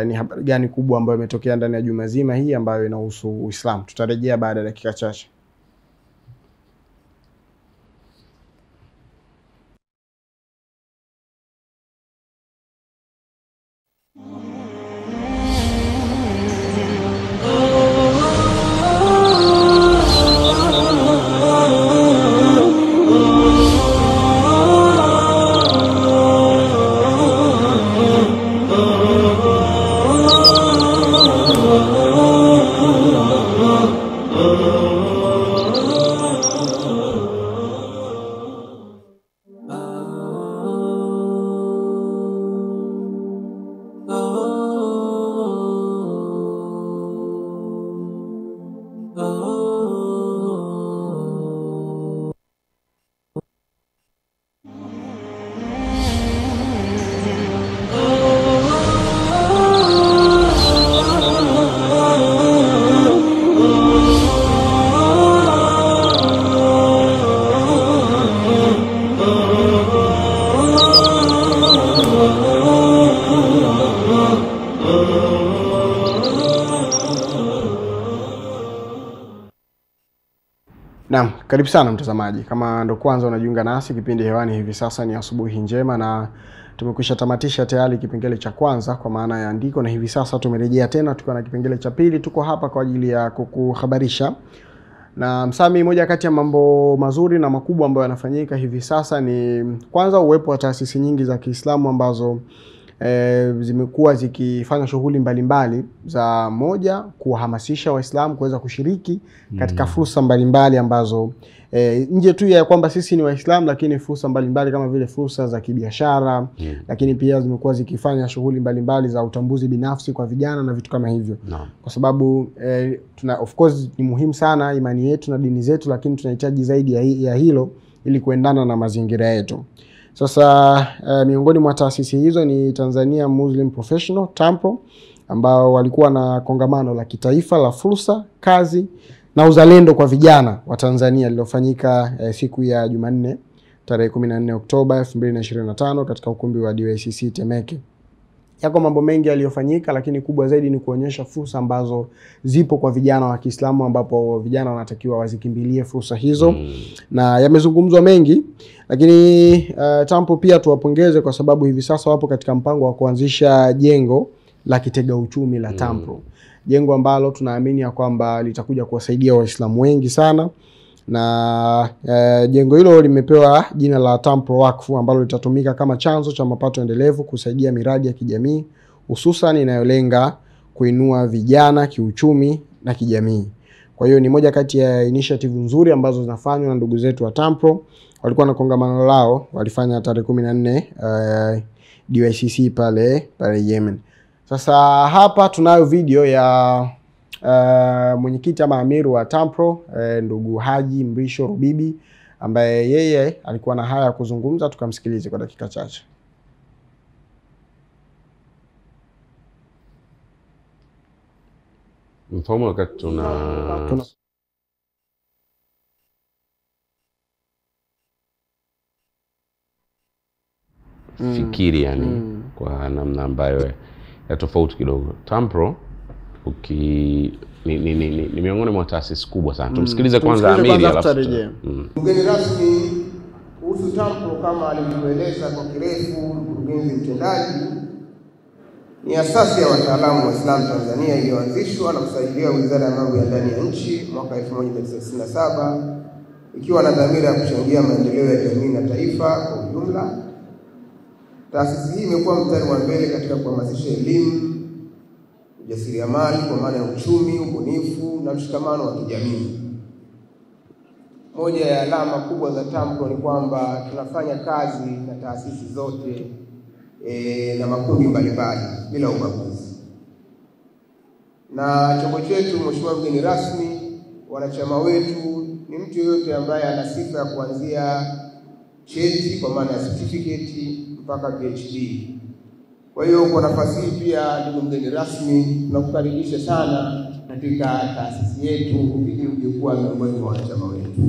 ni habari gani kubwa ambayo imetokea ndani ya juma zima hii ambayo inahusu Uislamu. Tutarejea baada ya dakika chache. Naam, karibu sana mtazamaji. Kama ndo kwanza unajiunga nasi, kipindi hewani hivi sasa ni Asubuhi Njema, na tumekwisha tamatisha tayari kipengele cha kwanza kwa maana ya andiko, na hivi sasa tumerejea tena tukiwa na kipengele cha pili. Tuko hapa kwa ajili ya kukuhabarisha Na Msami, moja kati ya mambo mazuri na makubwa ambayo yanafanyika hivi sasa ni kwanza uwepo wa taasisi nyingi za Kiislamu ambazo zimekuwa zikifanya shughuli mbalimbali za moja kuhamasisha Waislamu kuweza kushiriki katika fursa mbalimbali ambazo nje tu ya kwamba sisi ni Waislamu, lakini fursa mbalimbali kama vile fursa za kibiashara, lakini pia zimekuwa zikifanya shughuli mbalimbali za utambuzi binafsi kwa vijana na vitu kama hivyo. Kwa sababu of course ni muhimu sana imani yetu na dini zetu, lakini tunahitaji zaidi ya hilo ili kuendana na mazingira yetu. Sasa miongoni mwa taasisi hizo ni Tanzania Muslim Professional TAMPRO, ambao walikuwa na kongamano la kitaifa la fursa, kazi na uzalendo kwa vijana wa Tanzania lililofanyika siku ya Jumanne tarehe 14 Oktoba 2025 katika ukumbi wa DYCC Temeke. Yako mambo mengi yaliyofanyika, lakini kubwa zaidi ni kuonyesha fursa ambazo zipo kwa vijana wa Kiislamu, ambapo vijana wanatakiwa wazikimbilie fursa hizo. Na yamezungumzwa mengi, lakini TAMPRO pia tuwapongeze kwa sababu hivi sasa wapo katika mpango wa kuanzisha jengo la kitega uchumi la TAMPRO. Jengo ambalo tunaamini ya kwamba litakuja kuwasaidia Waislamu wengi sana. Na jengo hilo limepewa jina la TAMPRO Wakfu, ambalo litatumika kama chanzo cha mapato endelevu kusaidia miradi ya kijamii, hususan inayolenga kuinua vijana kiuchumi na kijamii. Kwa hiyo ni moja kati ya initiative nzuri ambazo zinafanywa na ndugu zetu wa TAMPRO. Walikuwa na kongamano lao walifanya tarehe 14 DYCC pale Yemen. Sasa hapa tunayo video ya mwenyekiti ama amiru wa TAMPRO, ndugu Haji Mrisho Rubibi, ambaye yeye alikuwa na haya kuzungumza. Tukamsikilize kwa dakika chache. Mfano wakati tuna fikiri yani kwa namna ambayo ya tofauti kidogo. TAMPRO ni miongoni mwa taasisi kubwa sana. Tumsikilize kwanza amiri alafu mgeni rasmi kuhusu TAMPRO. Kama alivyoeleza kwa kirefu mkurugenzi mtendaji, ni asasi ya wataalamu wa Islam Tanzania iliyoanzishwa na kusaidia Wizara ya Mambo ya Ndani ya Nchi mwaka 1967 ikiwa na dhamira ya kuchangia maendeleo ya jamii na taifa kwa ujumla. Taasisi hii imekuwa mstari wa mbele katika kuhamasisha elimu, ujasiriamali kwa maana ya uchumi, ubunifu na mshikamano wa kijamii. Moja ya alama kubwa za TAMPRO ni kwamba tunafanya kazi na taasisi zote na makundi mbalimbali bila ubaguzi. Na chombo chetu, mheshimiwa mgeni rasmi, wanachama wetu ni mtu yoyote ambaye ana sifa ya kuanzia cheti kwa maana ya certificate mpaka PhD. Kwa hiyo kwa nafasi hii pia, ndugu mgeni rasmi, tunakukaribisha sana katika taasisi yetu ili uje kuwa miongoni mwa wanachama wetu.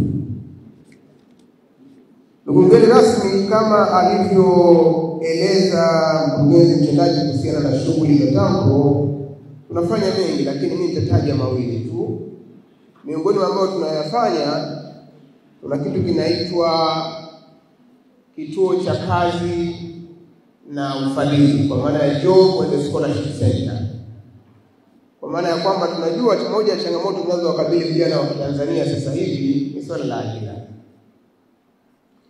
Ndugu mgeni rasmi, kama alivyoeleza mkurugenzi mtendaji kuhusiana na shughuli za TAMPRO, tunafanya mengi, lakini mimi nitataja mawili tu. Miongoni mwa ambayo tunayafanya, tuna kitu kinaitwa kituo cha kazi na ufadhili, kwa maana ya Job and Scholarship Center. Kwa maana ya kwamba tunajua moja ya changamoto zinazowakabili vijana wa Tanzania sasa hivi ni swala la ajira.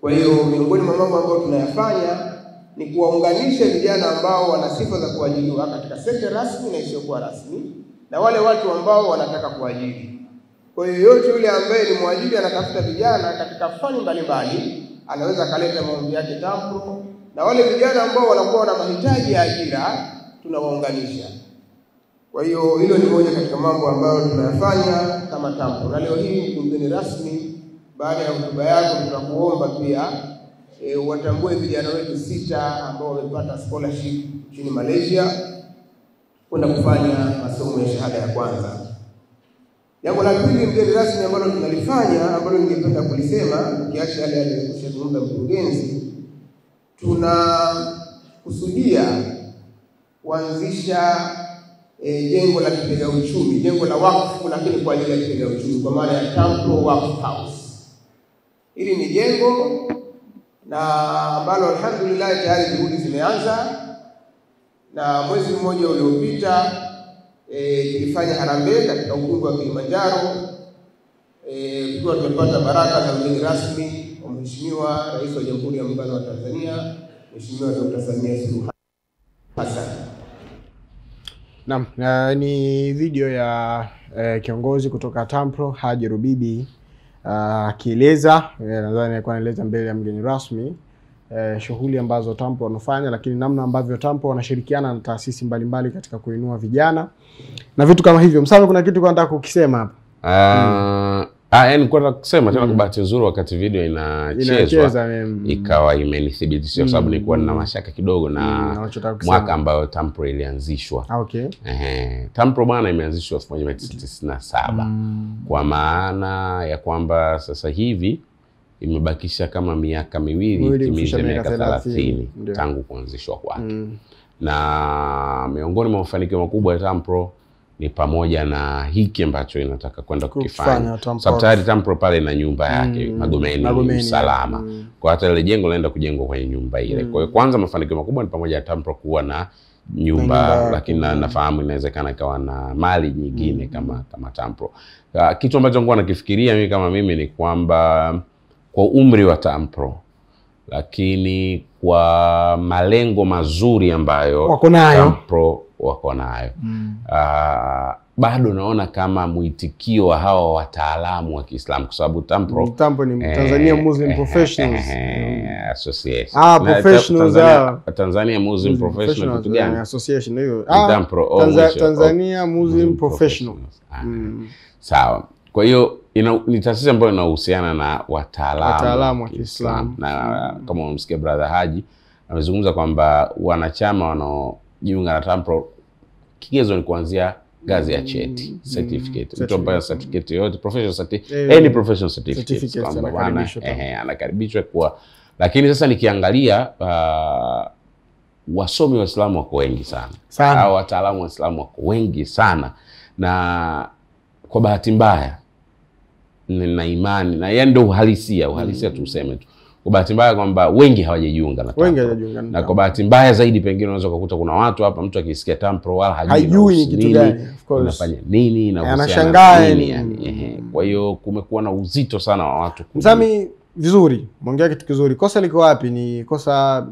Kwa hiyo miongoni mwa mambo ambayo tunayafanya ni kuwaunganisha vijana ambao wana sifa za kuajiriwa katika sekta rasmi na isiyokuwa rasmi na wale watu ambao wanataka kuajiri. Kwa hiyo yote yule ambaye ni mwajiri anatafuta vijana katika fani mbalimbali, anaweza kaleta maombi yake TAMPRO, na wale vijana ambao wanakuwa na mahitaji ya ajira tunawaunganisha. Kwa hiyo hilo ni moja katika mambo ambayo tunayafanya kama TAMPRO. Na leo hii mgeni rasmi, baada ya hotuba yako, tunakuomba pia watambue vijana wetu 6 ambao wamepata scholarship nchini Malaysia kwenda kufanya masomo ya shahada ya kwanza. Jambo la pili mgeni rasmi ambalo tunalifanya, ambalo ningependa kulisema kiacha yale aliyozungumza mkurugenzi, tunakusudia kuanzisha jengo la kitega uchumi, jengo la wakfu lakini kwa ajili ya kitega uchumi, kwa maana ya TAMPRO Wakf House. Hili ni jengo na ambalo alhamdulillah tayari juhudi zimeanza, na mwezi mmoja uliopita tulifanya harambee katika ukumbi wa Kilimanjaro Tukiwa tumepata baraka za mgeni rasmi wa Mheshimiwa Rais wa Jamhuri ya Muungano wa Tanzania, Mheshimiwa Dr. Samia Suluhu Hassan. Naam, ni video ya kiongozi kutoka TAMPRO Haji Rubibi akieleza, nadhani alikuwa anaeleza mbele ya mgeni rasmi shughuli ambazo TAMPRO wanafanya, lakini namna ambavyo TAMPRO wanashirikiana na taasisi mbalimbali katika kuinua vijana na vitu kama hivyo. Msame, kuna kitu nataka kukisema hapa. Yani kwa kusema tena, kwa bahati nzuri wakati video inachezwa ikawa imenithibitisha, kwa sababu nilikuwa na mashaka kidogo na mwaka ambao TAMPRO ilianzishwa. Okay. TAMPRO bwana imeanzishwa 1997. Kwa maana ya kwamba sasa hivi imebakisha kama miaka miwili timize miaka 30 tangu kuanzishwa kwake. Na miongoni mwa mafanikio makubwa ya TAMPRO ni pamoja na hiki ambacho inataka kwenda kukifanya. Sababu tayari TAMPRO pale na nyumba yake Magomeni Usalama. Kwa hata ile jengo laenda kujengwa kwenye nyumba ile. Kwa hiyo kwanza mafanikio makubwa ni pamoja na TAMPRO kuwa na nyumba, lakini nafahamu inawezekana ikawa na mali nyingine kama TAMPRO. Kitu ambacho nilikuwa nakifikiria mimi kama mimi ni kwamba kwa umri wa TAMPRO, lakini kwa malengo mazuri ambayo TAMPRO wako nayo, bado naona kama mwitikio wa hawa wataalamu wa Kiislamu, kwa sababu TAMPRO ni Tanzania Muslim Professionals Association. Professionals Tanzania Muslim Professional kitu gani? Association hiyo. TAMPRO Tanzania Muslim Professionals. Sawa. Kwa hiyo ni taasisi ambayo inahusiana na wataalamu wa Kiislamu. Na kama unamsikia brother Haji amezungumza kwamba wanachama wanaojiunga na TAMPRO kigezo ni kuanzia ngazi ya cheti, certificate. Mtu ambaye certificate yote, professional certificate, any professional certificate anakaribishwa kwa. Lakini sasa nikiangalia wasomi wa Islam wako wengi sana. Au wataalamu wa Islam wako wengi sana, na kwa bahati mbaya na imani na yeye ndio uhalisia tuseme tu. Kwa bahati mbaya kwamba wengi hawajajiunga na TAMPRO. Na kwa bahati mbaya zaidi pengine unaweza kukuta kuna watu hapa, mtu akisikia TAMPRO wala hajui ni kitu gani, unafanya nini na anashangaa yani. Kwa hiyo kumekuwa na uzito sana wa watu. Msami vizuri, mwongea kitu kizuri. Kosa liko wapi? Ni kosa,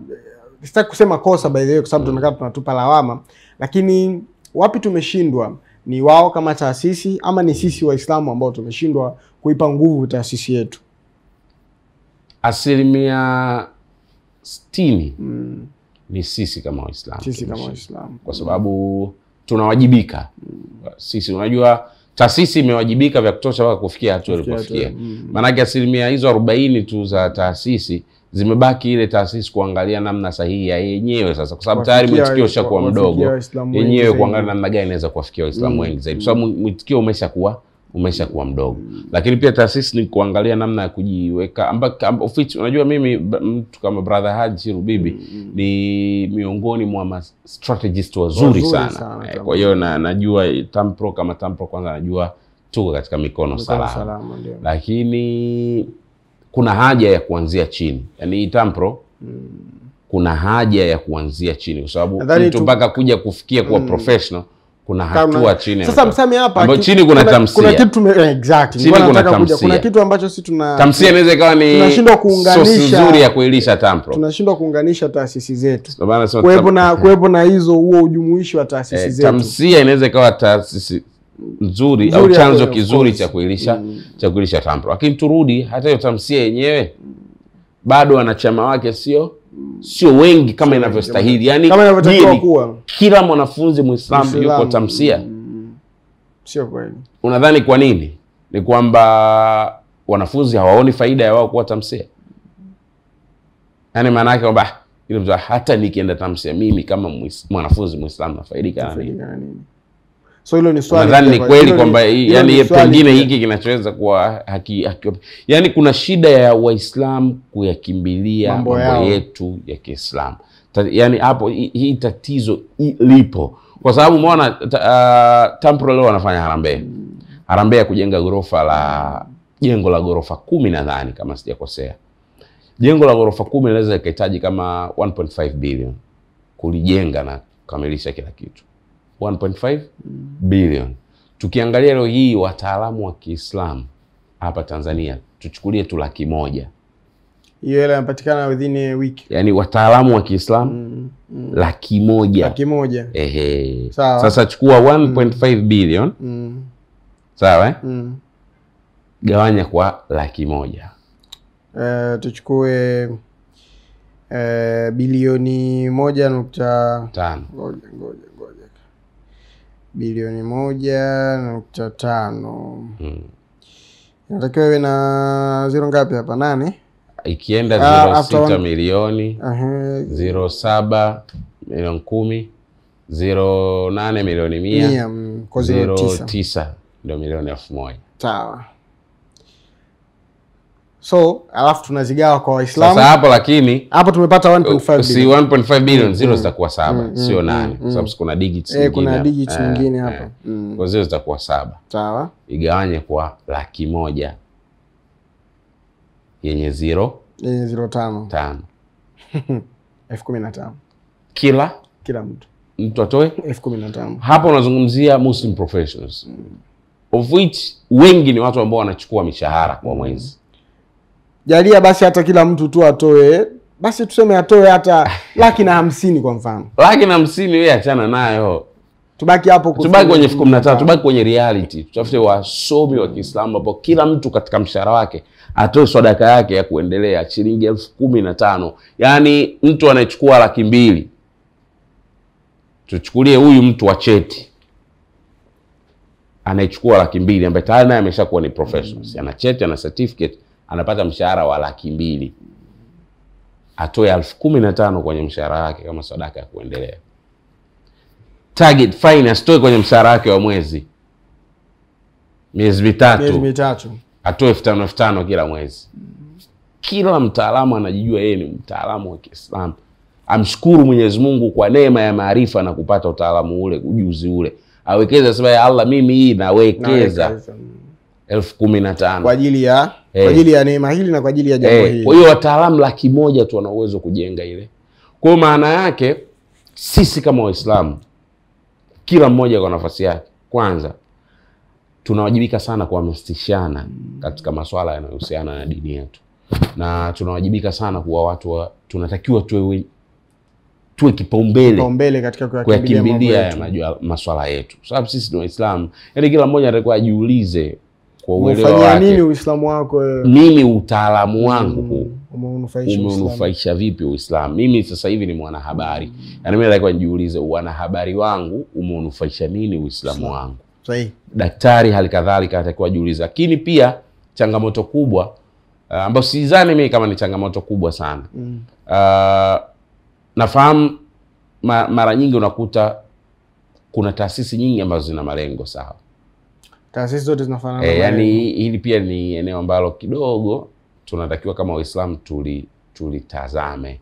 sitaki kusema kosa by the way kwa sababu tunakaa tunatupa lawama, lakini wapi tumeshindwa? Ni wao kama taasisi ama ni sisi Waislamu ambao tumeshindwa kuipa nguvu taasisi yetu? 60% ni sisi kama Waislamu. Kwa sababu tunawajibika. Sisi, unajua taasisi imewajibika vya kutosha mpaka kufikia hatua ilipofikia. Maana yake 40% hizo 40 tu za taasisi zimebaki ile taasisi kuangalia namna sahihi ya yenyewe sasa, kwa sababu tayari mwitikio ushakuwa mdogo yenyewe kuangalia namna gani inaweza kuwafikia Waislamu wengi zaidi, kwa sababu mwitikio umeshakuwa mdogo. Lakini pia taasisi ni kuangalia namna ya kujiweka unajua mimi mtu kama brother Haji Rubibi ni miongoni mwa strategist wazuri sana. Kwa hiyo najua TAMPRO kama TAMPRO kwanza najua tuko katika mikono salama. Lakini kuna haja ya kuanzia chini. Yaani TAMPRO kuna haja ya kuanzia chini, kwa sababu mtu mpaka kuja kufikia kuwa professional kuna hatua chini. Sasa Msami hapa ambapo chini kuna tamsia. Kuna kitu exactly. Kuna kitu ambacho sisi tamsia inaweza ikawa ni tunashindwa kuunganisha nzuri ya kuilisha TAMPRO. Tunashindwa kuunganisha taasisi zetu. Kuwepo na hizo huo ujumuishi wa taasisi zetu. Tamsia inaweza ikawa taasisi nzuri au chanzo kizuri cha kuilisha TAMPRO. Lakini turudi hata hiyo tamsia yenyewe bado wanachama wake sio wengi kama inavyostahili. Yaani kama inavyotakiwa kuwa. Kila mwanafunzi Muislamu yuko tamsia. Sio kweli. Unadhani kwa nini? Ni kwamba wanafunzi hawaoni faida ya wao kuwa tamsia. Yaani maana yake kwamba ile mtu hata nikienda tamsia mimi kama mwanafunzi Muislamu nafaidika nini? So hilo ni swali. Nadhani ni kweli kwamba yani pengine hiki kinachoweza kuwa yani kuna shida ya Waislamu kuyakimbilia mambo yetu ya Kiislamu. Yani hapo hii tatizo lipo. Kwa sababu umeona TAMPRO leo wanafanya harambee ya kujenga jengo la ghorofa 10 nadhani kama sijakosea. Jengo la ghorofa 10 linaweza likahitaji kama 1.5 billion kulijenga na kukamilisha kila kitu. 1.5 billion. Tukiangalia leo hii wataalamu wa Kiislamu hapa Tanzania tuchukulie tu 100,000. Hiyo hela inapatikana within a week. Yaani wataalamu wa Kiislamu 100,000. 100,000. Ehe. Sawa. Sasa chukua 1.5 billion. Sawa gawanya kwa 100,000. Tuchukue bilioni 1.5. Ngoja. Bilioni 1.5. Inatakiwa iwe na zero ngapi hapa? 8. Ikienda 0.6 milioni, 0.7 milioni 10, 0.8 milioni 100, 0.9 ndio milioni 1,000. Sawa. So, alafu tunazigawa kwa Waislamu. Sasa hapo lakini hapo tumepata 1.5 si 1.5 billion, zero zitakuwa 7, sio 8. Kwa sababu kuna digits nyingine. Kuna digits nyingine hapa. Kwa zero zitakuwa 7. Sawa. Igawanye kwa 100,000 yenye 0.5. 15,000. Kila mtu atoe 15,000. Hapo unazungumzia Muslim professionals. Of which wengi ni watu ambao wanachukua mishahara kwa mwezi. Jalia basi hata kila mtu tu atoe, basi tuseme atoe hata 150,000 kwa mfano. 150,000 wewe achana nayo. Tubaki hapo tubaki kwenye 15,000, tubaki kwenye reality. Tutafute wasomi wa Kiislamu hapo kila mtu katika mshahara wake atoe sadaka yake ya kuendelea shilingi 15,000. Yaani mtu anachukua 200,000. Tuchukulie huyu mtu wa cheti anaichukua 200,000 ambaye tayari naye ameshakuwa ni professionals. Ana cheti, ana certificate, anapata mshahara wa 200,000. Atoe 15,000 kwenye mshahara wake kama sadaka ya kuendelea. Target fine asitoe kwenye mshahara wake wa mwezi. Miezi mitatu. Atoe 5,500 kila mwezi. Kila mtaalamu anajijua yeye ni mtaalamu wa Kiislamu. Amshukuru Mwenyezi Mungu kwa neema ya maarifa na kupata utaalamu ule, ujuzi ule. Awekeza sema ya Allah, mimi hii nawekeza 15,000 kwa ajili ya neema hili na kwa ajili ya jambo hili. Kwa hiyo wataalamu 100,000 tu wana uwezo kujenga ile. Kwa maana yake sisi kama Waislamu kila mmoja kwa nafasi yake. Kwanza tunawajibika sana kuhamasishana katika masuala yanayohusiana na dini yetu. Na tunawajibika sana kuwa watu tunatakiwa tuwe kipaumbele katika kuyakimbilia masuala yetu. Sababu sisi ni Waislamu. Yaani kila mmoja anatakiwa ajiulize kwa uelewa wake. Unafanya nini Uislamu wako? Mimi utaalamu wangu umeunufaisha vipi Uislamu? Mimi sasa hivi ni mwanahabari. Yaani mimi natakiwa nijiulize wanahabari wangu umeunufaisha nini Uislamu wangu? Sahihi. Daktari halikadhalika anatakiwa ajiulize. Lakini pia changamoto kubwa ambayo sidhani mimi kama ni changamoto kubwa sana. Nafahamu mara nyingi unakuta kuna taasisi nyingi ambazo zina malengo sawa. Taasisi zote zinafanana. Yaani hili pia ni eneo ambalo kidogo tunatakiwa kama Waislamu tulitazame.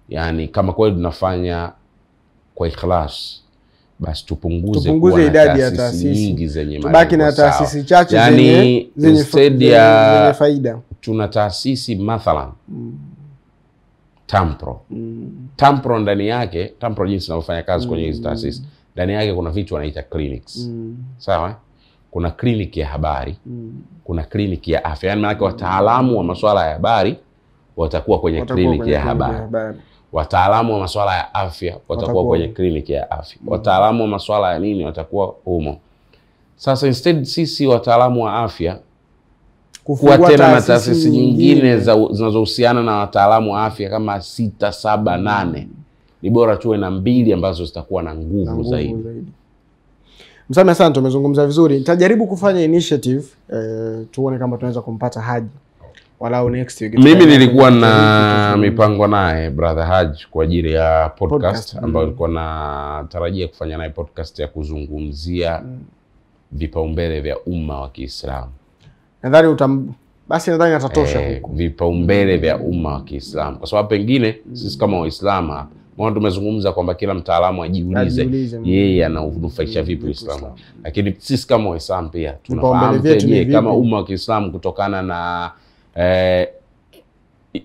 Yaani kama kweli tunafanya kwa ikhlas, basi tupunguze idadi ya taasisi nyingi zenye malengo. Tubaki na taasisi chache zenye faida. Tuna taasisi mathalan Tampro. Tampro ndani yake, Tampro jinsi inavyofanya kazi kwenye hizo taasisi, ndani yake kuna vitu wanaita clinics. Sawa? Kuna kliniki ya habari, kuna kliniki ya afya. Yaani maana wataalamu wa masuala ya habari watakuwa kwenye kliniki ya habari. Wataalamu wa masuala ya afya watakuwa kwenye kliniki ya afya. Wataalamu wa masuala ya nini watakuwa humo. Sasa instead sisi wataalamu wa afya kuwa tena na taasisi nyingine zinazohusiana na wataalamu wa afya kama 6, 7, 8. Ni bora tuwe na 2 ambazo zitakuwa na nguvu zaidi. Msame sana, tumezungumza vizuri. Nitajaribu kufanya initiative tuone kama tunaweza kumpata Haji walau next week. Mimi nilikuwa na mipango naye brother Haji kwa ajili ya podcast ambayo nilikuwa natarajia kufanya naye podcast ya kuzungumzia vipaumbele vya umma wa Kiislamu. Nadhani nadhani atatosha huko. Vipaumbele vya umma wa Kiislamu. Kwa sababu pengine sisi kama Waislamu hapa, mbona tumezungumza kwamba kila mtaalamu ajiulize yeye ananufaisha vipi Uislamu. Lakini sisi kama Waislamu pia tunafahamu kama umma wa Kiislamu kutokana na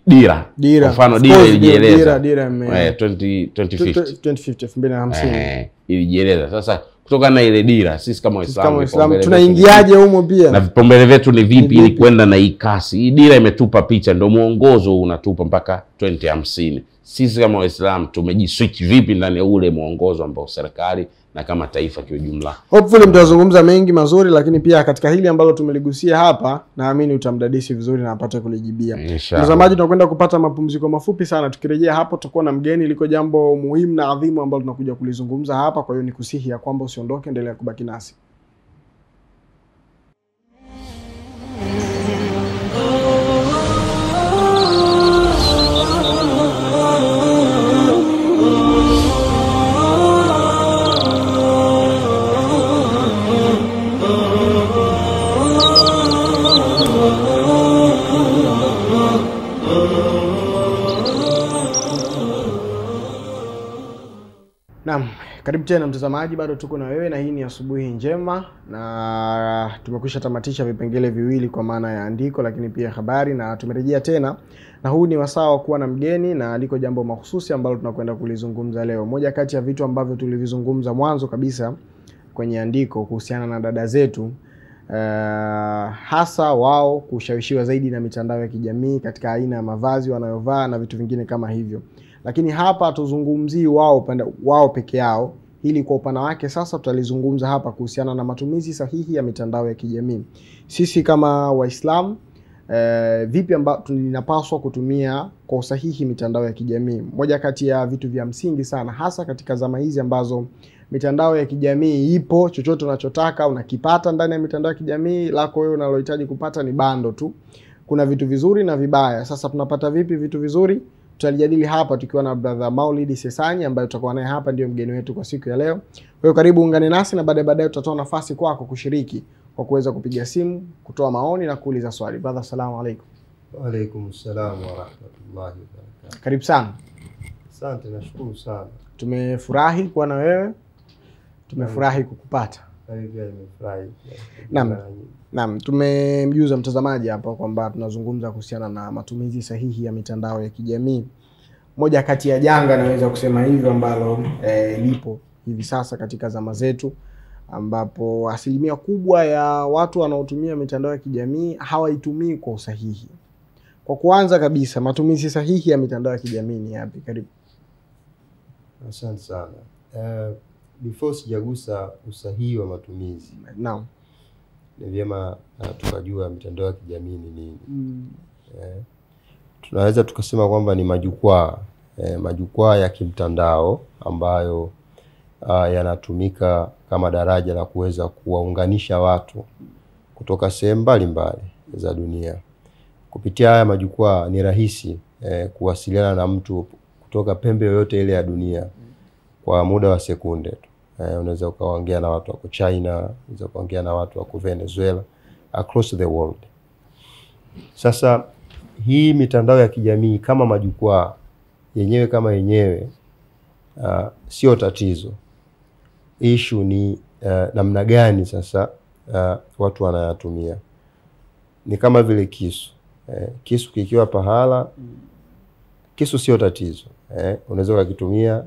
dira. Kwa mfano dira ilijieleza 2050 ilijieleza. Sasa kutokana na ile dira. Sisi kama Waislamu tunaingiaje humo pia na vipaumbele vyetu ni vipi ili kwenda na hii kasi. Hii dira imetupa picha, ndio muongozo unatupa mpaka 2050. Sisi kama Waislamu tumejiswitch vipi ndani ya ule muongozo ambao serikali na kama taifa kwa ujumla. Hopefully mtazungumza mengi mazuri, lakini pia katika hili ambalo tumeligusia hapa naamini utamdadisi vizuri na apate kulijibia. Mtazamaji, tunakwenda kupata mapumziko mafupi sana. Tukirejea hapo tutakuwa na mgeni, liko jambo muhimu na adhimu ambalo tunakuja kulizungumza hapa. Kwa hiyo nikusihi ya kwamba usiondoke, endelea kubaki nasi. Naam, karibu tena mtazamaji, bado tuko na wewe na hii ni Asubuhi Njema, na tumekwisha tamatisha vipengele viwili kwa maana ya andiko lakini pia habari, na tumerejea tena na huu ni wasaa wa kuwa na mgeni na liko jambo mahususi ambalo tunakwenda kulizungumza leo. Moja kati ya vitu ambavyo tulivizungumza mwanzo kabisa kwenye andiko kuhusiana na dada zetu, hasa wao kushawishiwa zaidi na mitandao ya kijamii katika aina ya mavazi wanayovaa na vitu vingine kama hivyo. Lakini hapa tuzungumzii wao peke yao. Hili kwa upana wake sasa tutalizungumza hapa kuhusiana na matumizi sahihi ya mitandao ya kijamii. Sisi kama Waislamu vipi ambavyo tunapaswa kutumia kwa usahihi mitandao ya kijamii. Moja kati ya vitu vya msingi sana hasa katika zama hizi ambazo mitandao ya kijamii ipo, chochote unachotaka unakipata ndani ya mitandao ya kijamii. Lako wewe unalohitaji kupata ni bando tu. Kuna vitu vizuri na vibaya. Sasa tunapata vipi vitu vizuri? Tutajadili hapa tukiwa na brother Maulid Sesanyi ambaye tutakuwa naye hapa, ndio mgeni wetu kwa siku ya leo. Kwa hiyo karibu ungane nasi na baadaye tutatoa nafasi kwako kushiriki kwa kuweza kupiga simu, kutoa maoni na kuuliza swali. Brother, asalamu alaykum. Wa alaykum assalam wa rahmatullahi wa barakatuh. Karibu sana. Asante, nashukuru sana. Tumefurahi kuwa na wewe. Tumefurahi kukupata. Nimefurahi. Naam, tumemjuza mtazamaji hapa kwamba tunazungumza kuhusiana na matumizi sahihi ya mitandao ya kijamii. Moja kati ya janga naweza kusema hivyo ambalo lipo hivi sasa katika zama zetu, ambapo asilimia kubwa ya watu wanaotumia mitandao ya kijamii hawaitumii kwa usahihi. Kwa kuanza kabisa, matumizi sahihi ya mitandao ya kijamii ni yapi? Karibu. Asante sana. Before sijagusa usahihi wa matumizi, naam, ni vyema tukajua mitandao ya kijamii ni nini. Tunaweza tukasema kwamba ni majukwaa ya kimtandao ambayo yanatumika kama daraja la kuweza kuwaunganisha watu kutoka sehemu mbalimbali za dunia. Kupitia haya majukwaa ni rahisi kuwasiliana na mtu kutoka pembe yoyote ile ya dunia kwa muda wa sekunde tu. Unaweza ukaongea na watu wako China, unaweza kuongea na watu wako Venezuela, across the world. Sasa hii mitandao ya kijamii kama majukwaa yenyewe sio tatizo. Issue ni namna gani sasa watu wanayatumia. Ni kama vile kisu. Kisu kikiwa pahala, kisu sio tatizo. Unaweza ukakitumia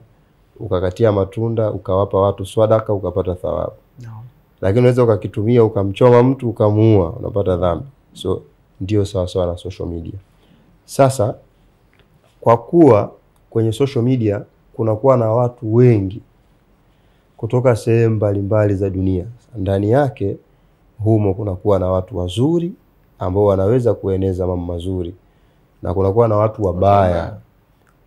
ukakatia matunda, ukawapa watu swadaka, ukapata thawabu. No. Lakini unaweza ukakitumia ukamchoma mtu ukamuua, unapata dhambi. So ndio sawa na social media. Sasa kwa kuwa kwenye social media kunakuwa na watu wengi kutoka sehemu mbalimbali za dunia, ndani yake humo kunakuwa na watu wazuri ambao wanaweza kueneza mambo mazuri, na kunakuwa na watu wabaya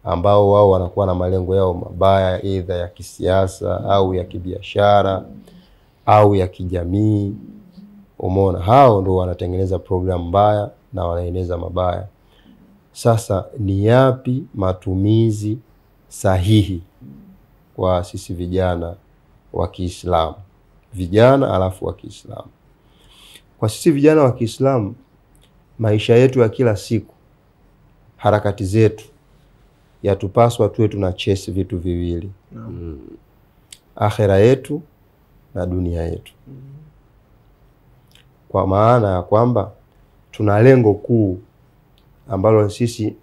ambao wao wanakuwa na malengo yao mabaya, either ya kisiasa au ya kibiashara au ya kijamii. Umeona, hao ndio wanatengeneza program mbaya na wanaeneza mabaya. Sasa ni yapi matumizi sahihi kwa sisi vijana wa Kiislamu? Vijana alafu wa Kiislamu. Kwa sisi vijana wa Kiislamu, maisha yetu ya kila siku, harakati zetu, yatupaswa tuwe tuna chase vitu viwili. Akhera yetu na dunia yetu. Kwa maana ya kwamba tuna lengo kuu ambalo sisi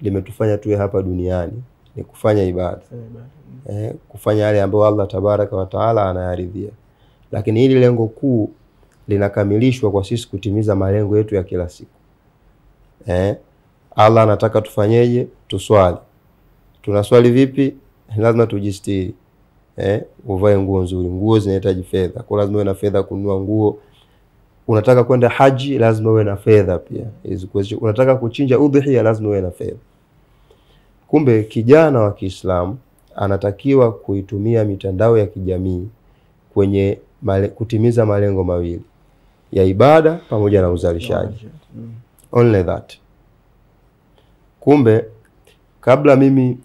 limetufanya tuwe hapa duniani, ni kufanya ibada. Kufanya yale ambayo Allah tabaraka wa taala anayaridhia. Lakini hili lengo kuu linakamilishwa kwa sisi kutimiza malengo yetu ya kila siku. Allah anataka tufanyeje? Tuswali. Tunaswali vipi? Lazima tujistiri. Uvae nguo nzuri. Nguo zinahitaji fedha. Kwa lazima uwe na fedha kununua nguo. Unataka kwenda haji, lazima uwe na fedha pia. Unataka kuchinja udhiya, lazima uwe na fedha. Kumbe kijana wa Kiislamu anatakiwa kuitumia mitandao ya kijamii kwenye kutimiza malengo mawili ya ibada pamoja na uzalishaji. Only that. Kumbe kabla mimi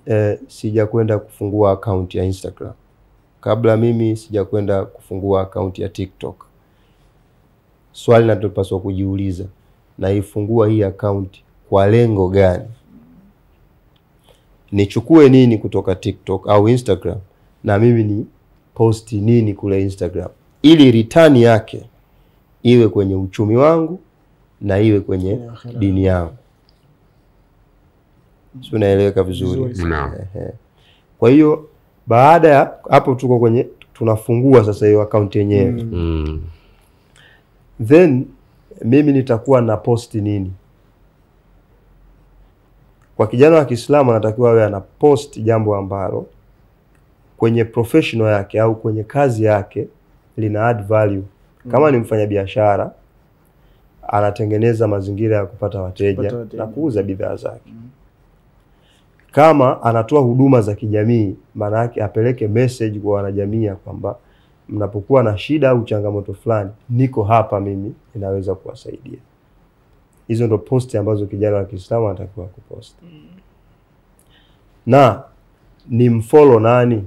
sija kwenda kufungua account ya Instagram, kabla mimi sija kwenda kufungua account ya TikTok, swali natupaswa kujiuliza, naifungua hii account kwa lengo gani? Nichukue nini kutoka TikTok au Instagram na mimi ni posti nini kule Instagram, ili return yake iwe kwenye uchumi wangu na iwe kwenye dini yangu. Sio, naeleweka vizuri? Kwa hiyo baada ya hapo tuko kwenye tunafungua sasa hiyo account yenyewe. Then mimi nitakuwa na posti nini? Kwa kijana wa Kiislamu anatakiwa awe ana post jambo ambalo kwenye professional yake au kwenye kazi yake lina add value. Kama ni mfanyabiashara anatengeneza mazingira ya kupata wateja na kuuza bidhaa zake. Kama anatoa huduma za kijamii, maana yake apeleke message kwa wanajamii kwamba mnapokuwa na shida au changamoto fulani, niko hapa mimi, ninaweza kuwasaidia. Hizo ndo posti ambazo kijana wa Kiislamu anatakiwa kupost. Na ni mfollow nani?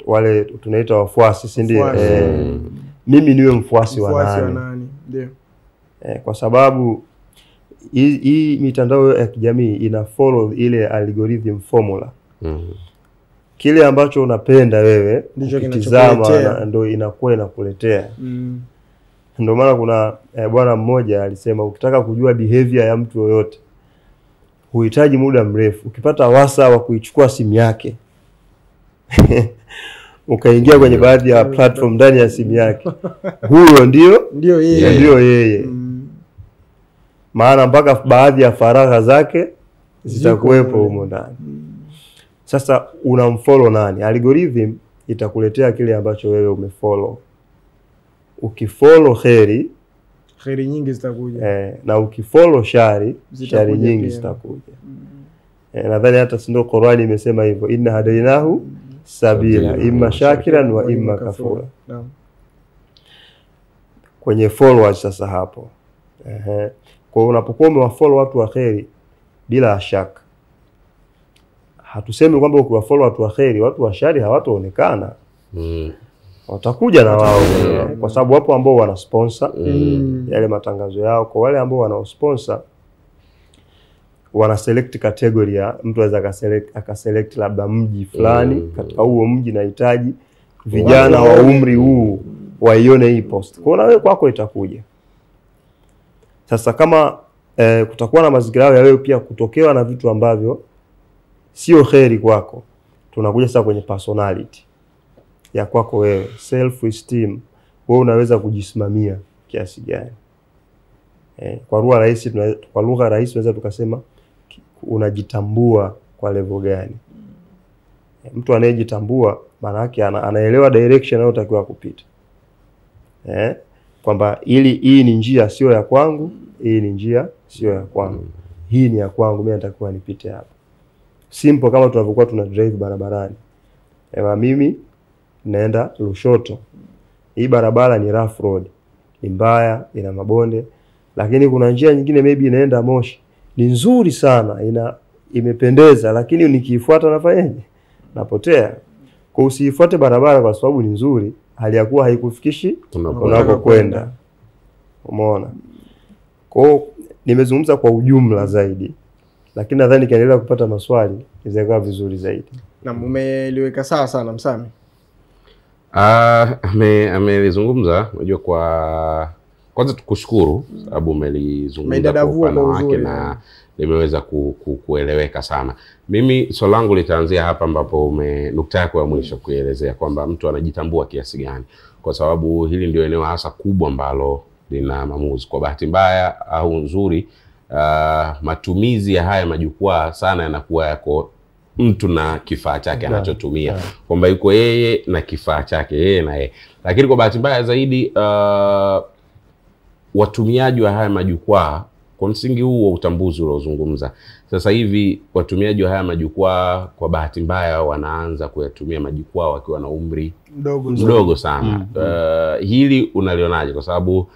Wale tunaita wafuasi, si ndio? Mimi niwe mfuasi wa nani? Ndio. Kwa sababu hii mitandao ya kijamii ina follow ile algorithm formula. Kile ambacho unapenda wewe ukitizama ndio inakuwa inakuletea. Ndio maana kuna bwana mmoja alisema ukitaka kujua behavior ya mtu yoyote huhitaji muda mrefu. Ukipata wasa wa kuichukua simu yake ukaingia kwenye baadhi ya platform ndani ya simu yake, huyo ndio yeye. Maana mpaka baadhi ya faragha zake zitakuwepo humo ndani. Sasa unamfollow nani? Algorithm itakuletea kile ambacho wewe umefollow. Ukifollow kheri nyingi zitakuja. Na ukifollow shari nyingi zitakuja. Nadhani hata sindo Qur'ani imesema hivyo, inna hadainahu sabila imma shakiran wa imma kafura. Kwenye followers sasa hapo. Kwa unapokuwa umewafollow watu wa kheri, bila shaka hatusemi kwamba ukiwafollow watu wa kheri, watu wa shari hawataonekana. Watakuja na wao, kwa sababu wapo ambao wana sponsor yale matangazo yao. Kwa wale ambao wana sponsor, wana select category ya mtu anaweza akaselect labda mji fulani, katika huo mji nahitaji vijana wa umri huu waione hii post. Kwa hiyo wewe kwako itakuja. Sasa kama kutakuwa na mazingira ya wewe pia kutokewa na vitu ambavyo sio kheri kwako, tunakuja sasa kwenye personality ya kwako wewe, self esteem. Wewe unaweza kujisimamia kiasi gani? Kwa lugha rahisi tunaweza tukasema unajitambua kwa level gani? Mtu anayejitambua maana yake anaelewa direction anayotakiwa kupita. Kwamba hii ni njia sio ya kwangu, hii ni njia sio ya kwangu. Hii ni ya kwangu, mimi natakiwa nipite hapa. Simple kama tunavyokuwa tuna drive barabarani. Mimi naenda Lushoto. Hii barabara ni rough road. Ni mbaya, ina mabonde, lakini kuna njia nyingine maybe inaenda Moshi. Ni nzuri sana, imependeza, lakini nikiifuata nafanyaje? Napotea. Kwa usiifuate barabara kwa sababu ni nzuri, hali ya kuwa haikufikishi unakokwenda. Umeona? Kwa nimezungumza kwa ujumla zaidi, lakini nadhani kiendelea kupata maswali itakuwa vizuri zaidi. Na umeliweka sawa sana Msami. Amelizungumza, unajua, kwa kwanza tukushukuru sababu umelizungumza kwa upana wake limeweza kueleweka sana. Mimi swali langu litaanzia hapa ambapo nukta yako ya mwisho kuelezea kwamba mtu anajitambua kiasi gani, kwa sababu hili ndio eneo hasa kubwa ambalo lina maamuzi. Kwa bahati mbaya au nzuri, matumizi ya haya majukwaa sana yanakuwa yako mtu na kifaa chake anachotumia, kwamba yuko yeye na kifaa chake, yeye na yeye. Lakini kwa bahati mbaya zaidi, watumiaji wa haya majukwaa, kwa msingi huu wa utambuzi uliozungumza, sasa hivi watumiaji wa haya majukwaa kwa bahati mbaya wanaanza kuyatumia majukwaa wakiwa na umri mdogo sana. Hili unalionaje? Kwa sababu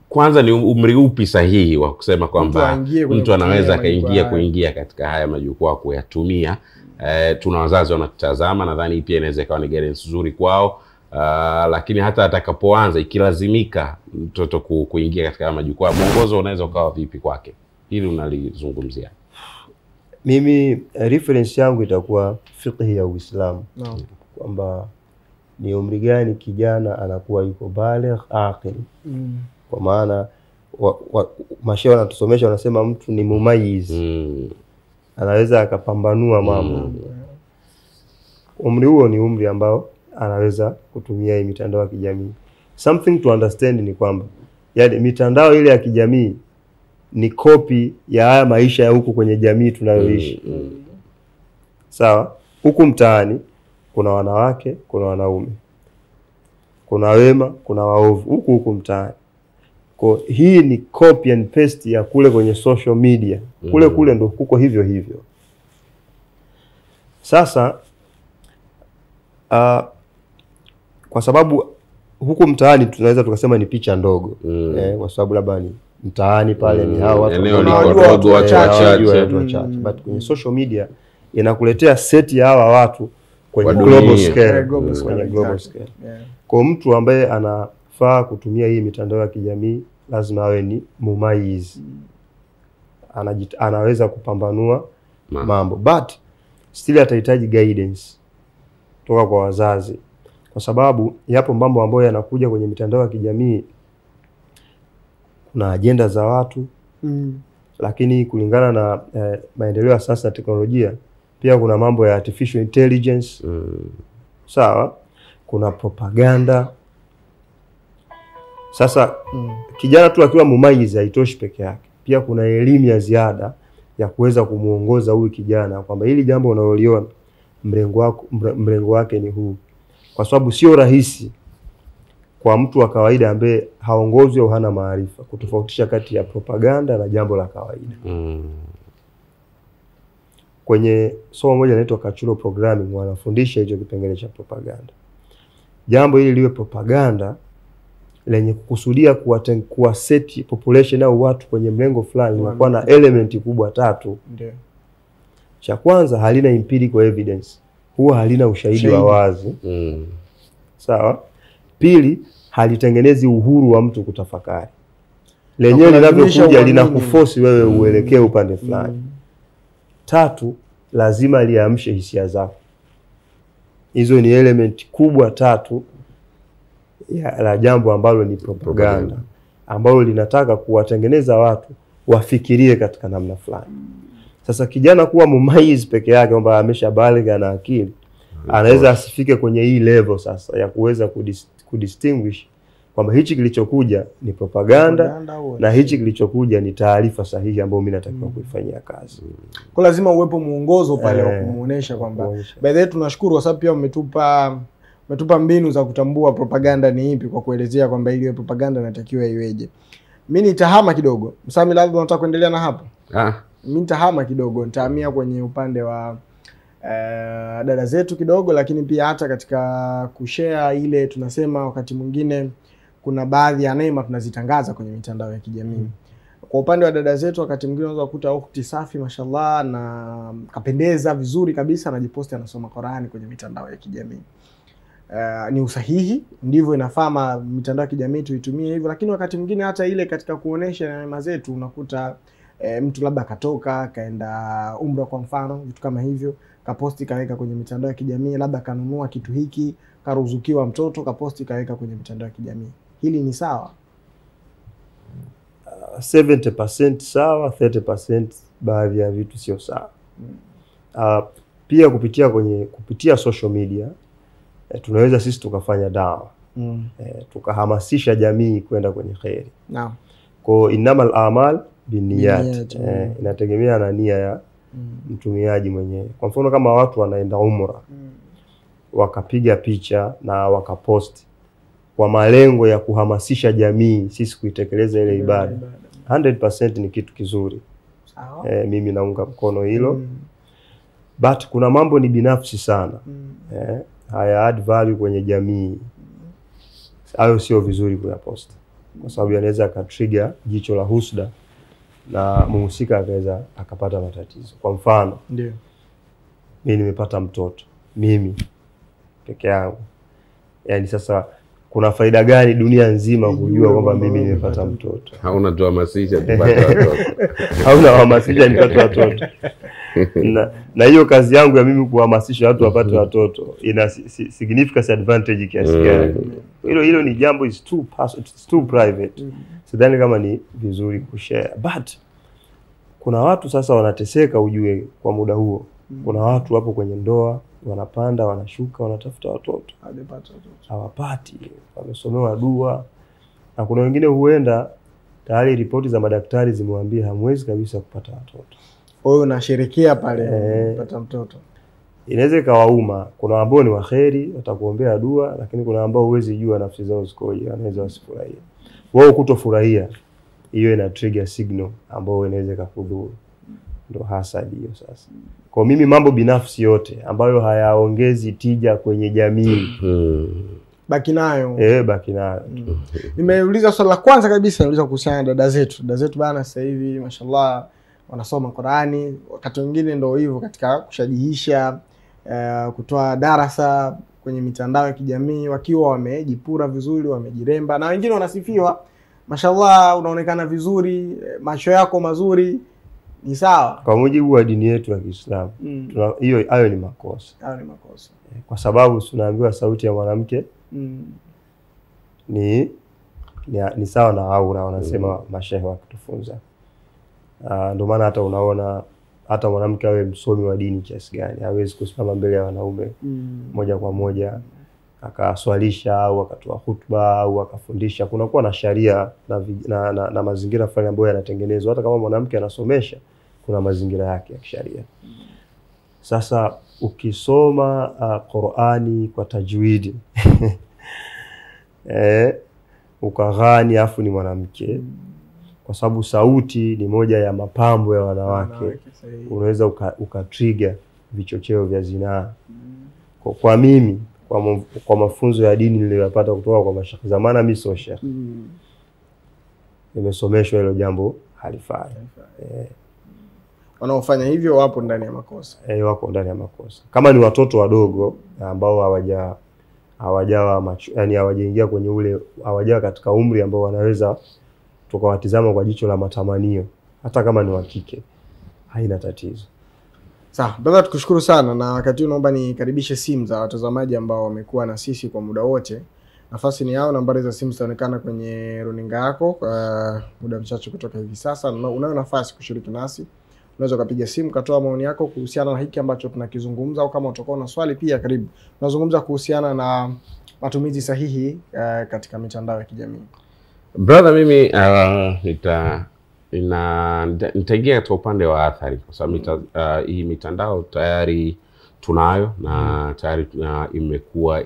kwanza ni umri upi sahihi wa kusema kwamba mtu anaweza kuingia katika haya majukwaa kuyatumia? Tuna wazazi wanatazama, nadhani pia inaweza kuwa ni guidance nzuri kwao. Lakini hata atakapoanza, ikilazimika mtoto kuingia katika haya majukwaa, mwongozo unaweza ukawa vipi kwake? Hili unalizungumzia? Mimi reference yangu itakuwa fiqh ya Uislamu, kwamba ni umri gani kijana anakuwa yuko baligh aqil. Kwa maana mashehe wanatusomesha, wanasema mtu ni mumayiz, anaweza akapambanua mambo. Umri huo ni umri ambao anaweza kutumia hii mitandao ya kijamii. Something to understand ni kwamba yaani mitandao ile ya kijamii ni kopi ya haya maisha ya huku kwenye jamii tunayoishi. Sawa? Huku mtaani kuna wanawake, kuna wanaume, kuna wema, kuna waovu huku mtaani. Kwa hii ni copy and paste ya kule kwenye social media. Kule ndo kuko hivyo. Sasa kwa sababu huku mtaani tunaweza tukasema ni picha ndogo, kwa sababu labda ni mtaani pale ni hao watu watu wachache, but kwenye social media inakuletea seti ya hawa watu kwenye global scale. Kwa mtu ambaye anafaa kutumia hii mitandao ya kijamii lazima awe ni mumayiz, anaweza kupambanua mambo, but still atahitaji guidance kutoka kwa wazazi, kwa sababu yapo mambo ambayo yanakuja kwenye mitandao ya kijamii. Kuna ajenda za watu, lakini kulingana na maendeleo ya sasa ya teknolojia, pia kuna mambo ya artificial intelligence. Sawa? Kuna propaganda. Sasa kijana tu akiwa mumayiz haitoshi peke yake. Pia kuna elimu ya ya kuweza kumuongoza huyu kijana kwamba hili jambo unaloliona mrengo wake ni huu, kwa sababu sio rahisi kwa mtu wa kawaida ambaye haongozwi au hana maarifa kutofautisha kati ya propaganda na jambo la kawaida. Kwenye somo moja linaloitwa cultural programming wanafundisha hicho kipengele cha propaganda. Jambo hili liwe propaganda lenye kukusudia kuwaseti population au watu kwenye mlengo fulani, linakuwa na elementi kubwa 3. Ndio. Cha kwanza, halina empirical evidence, huwa halina ushahidi wa wazi. Sawa? Pili, halitengenezi uhuru wa mtu kutafakari. Lenyewe linavyokuja linakuforce wewe uelekee upande fulani. 3, lazima liamshe hisia zako. Hizo ni element kubwa 3 la jambo ambalo ni propaganda, ambalo linataka kuwatengeneza watu wafikirie katika namna fulani. Sasa kijana kuwa mumayiz peke yake kwamba ameshabaligha na akili, anaweza asifike kwenye hii level sasa ya kuweza kudistinguish kwamba hichi kilichokuja ni propaganda na hichi kilichokuja ni taarifa sahihi ambayo mimi natakiwa kuifanyia kazi. Kwa lazima uwepo muongozo pale wa kumuonesha kwamba by the way tunashukuru kwa sababu pia umetupa mbinu za kutambua propaganda ni ipi, kwa kuelezea kwamba ile propaganda inatakiwa iweje. Mimi nitahama kidogo. Msami, labda unataka kuendelea na hapo? Mimi nitahama kidogo, nitahamia kwenye upande wa dada zetu kidogo, lakini pia hata katika kushare ile tunasema wakati mwingine kuna baadhi ya neema tunazitangaza kwenye mitandao ya kijamii. Kwa upande wa dada zetu wakati mwingine unaweza kukuta ukhti safi mashallah na kapendeza vizuri kabisa, anajiposti anasoma Qur'ani kwenye mitandao ya kijamii. Ni usahihi, ndivyo inafaa mitandao ya kijamii tuitumie hivyo, lakini wakati mwingine hata ile katika kuonesha neema zetu unakuta mtu labda katoka kaenda umra kwa mfano, vitu kama hivyo, kaposti kaweka kwenye mitandao ya kijamii, labda kanunua kitu hiki, karuzukiwa mtoto, kaposti kaweka kwenye mitandao ya kijamii. Hili ni sawa? 70% sawa, 30% baadhi ya vitu sio sawa. Pia kupitia social media tunaweza sisi tukafanya dawa. Tukahamasisha jamii kwenda kwenye khairi. Naam. Kwa innamal a'mal binniyat. Inategemea na nia ya mtumiaji mwenyewe. Kwa mfano kama watu wanaenda umra, wakapiga picha na wakapost kwa malengo ya kuhamasisha jamii sisi kuitekeleza ile ibada, 100% ni kitu kizuri. Sawa. Mimi naunga mkono hilo. But kuna mambo ni binafsi sana. Haya add value kwenye jamii. Hayo sio vizuri kuyapost. Kwa sababu yanaweza akatrigger jicho la husda na muhusika akaweza akapata matatizo. Kwa mfano, ndio mimi nimepata mtoto, mimi peke yangu. Yaani sasa kuna faida gani dunia nzima kujua kwamba mimi nimepata mtoto? Hauna tuhamasisha tupate watoto. Hauna hamasisha nipate watoto. Na hiyo kazi yangu ya mimi kuhamasisha watu wapate watoto ina significant advantage kiasi gani? Hilo ni jambo is too private. Sidhani kama ni vizuri kushare. But kuna watu sasa wanateseka ujue kwa muda huo. Kuna watu wapo kwenye ndoa, wanapanda, wanashuka, wanatafuta watoto. Hawapati. Wamesomewa dua. Na kuna wengine huenda tayari ripoti za madaktari zimewaambia hamwezi kabisa kupata watoto. Wewe unasherekea pale kupata mtoto. Inaweza ikawauma. Kuna ambao ni waheri watakuombea dua, lakini kuna ambao huwezi jua nafsi zao zikoje, wanaweza wasifurahie. Wao kutofurahia, hiyo ina trigger signal ambao inaweza kukudhuru. Ndio hasadi hiyo sasa. Kwa mimi mambo binafsi yote ambayo hayaongezi tija kwenye jamii, baki nayo. Baki nayo. Nimeuliza swali la kwanza kabisa, nauliza kuhusiana na dada zetu. Dada zetu bana sasa hivi mashallah wanasoma Qur'ani, wakati mwingine ndio hivyo katika kushajihisha, kutoa darasa kwenye mitandao ya kijamii wakiwa wamejipura vizuri, wamejiremba, na wengine wanasifiwa, mashallah unaonekana vizuri, macho yako mazuri. Ni sawa kwa mujibu wa dini yetu ya Kiislamu. Hayo ni makosa. Hayo ni makosa. Kwa sababu tunaambiwa sauti ya mwanamke ni sawa na aura, wanasema mashehe wakitufunza. Ndio maana hata unaona hata mwanamke awe msomi wa dini kiasi gani hawezi kusimama mbele ya wanaume moja kwa moja akaswalisha au akatoa hutuba au akafundisha. Kunakuwa na sharia na mazingira fulani ambayo yanatengenezwa. Hata kama mwanamke anasomesha, kuna mazingira yake ya kisharia. Sasa ukisoma Qur'ani kwa tajwidi ukaghani afu ni mwanamke, kwa sababu sauti ni moja ya mapambo ya wanawake, unaweza ukatrigger vichocheo vya zinaa. Kwa mimi kwa mafunzo ya dini niliyopata kutoka kwa mashekhe zamana, mimi sio shekhe, nimesomeshwa hilo jambo halifai. Wanaofanya hivyo wapo ndani ya makosa. Wako ndani ya makosa. Kama ni watoto wadogo ambao hawajawa yani hawajaingia kwenye ule, hawajawa katika umri ambao wanaweza tukawatizama kwa jicho la matamanio, hata kama ni wa kike, haina tatizo. Sawa, brother, tukushukuru sana, na wakati huu naomba nikaribishe simu za watazamaji ambao wamekuwa na sisi kwa muda wote. Nafasi ni yao, nambari za simu zitaonekana kwenye runinga yako kwa muda mchache kutoka hivi sasa. Unayo nafasi kushiriki nasi. Unaweza kupiga simu katoa maoni yako kuhusiana na hiki ambacho tunakizungumza, au kama utakuwa na swali pia karibu. Tunazungumza kuhusiana na matumizi sahihi katika mitandao ya kijamii. Brother, mimi nitaingia katika upande wa athari, kwa sababu hii mitandao tayari tunayo na tayari imekuwa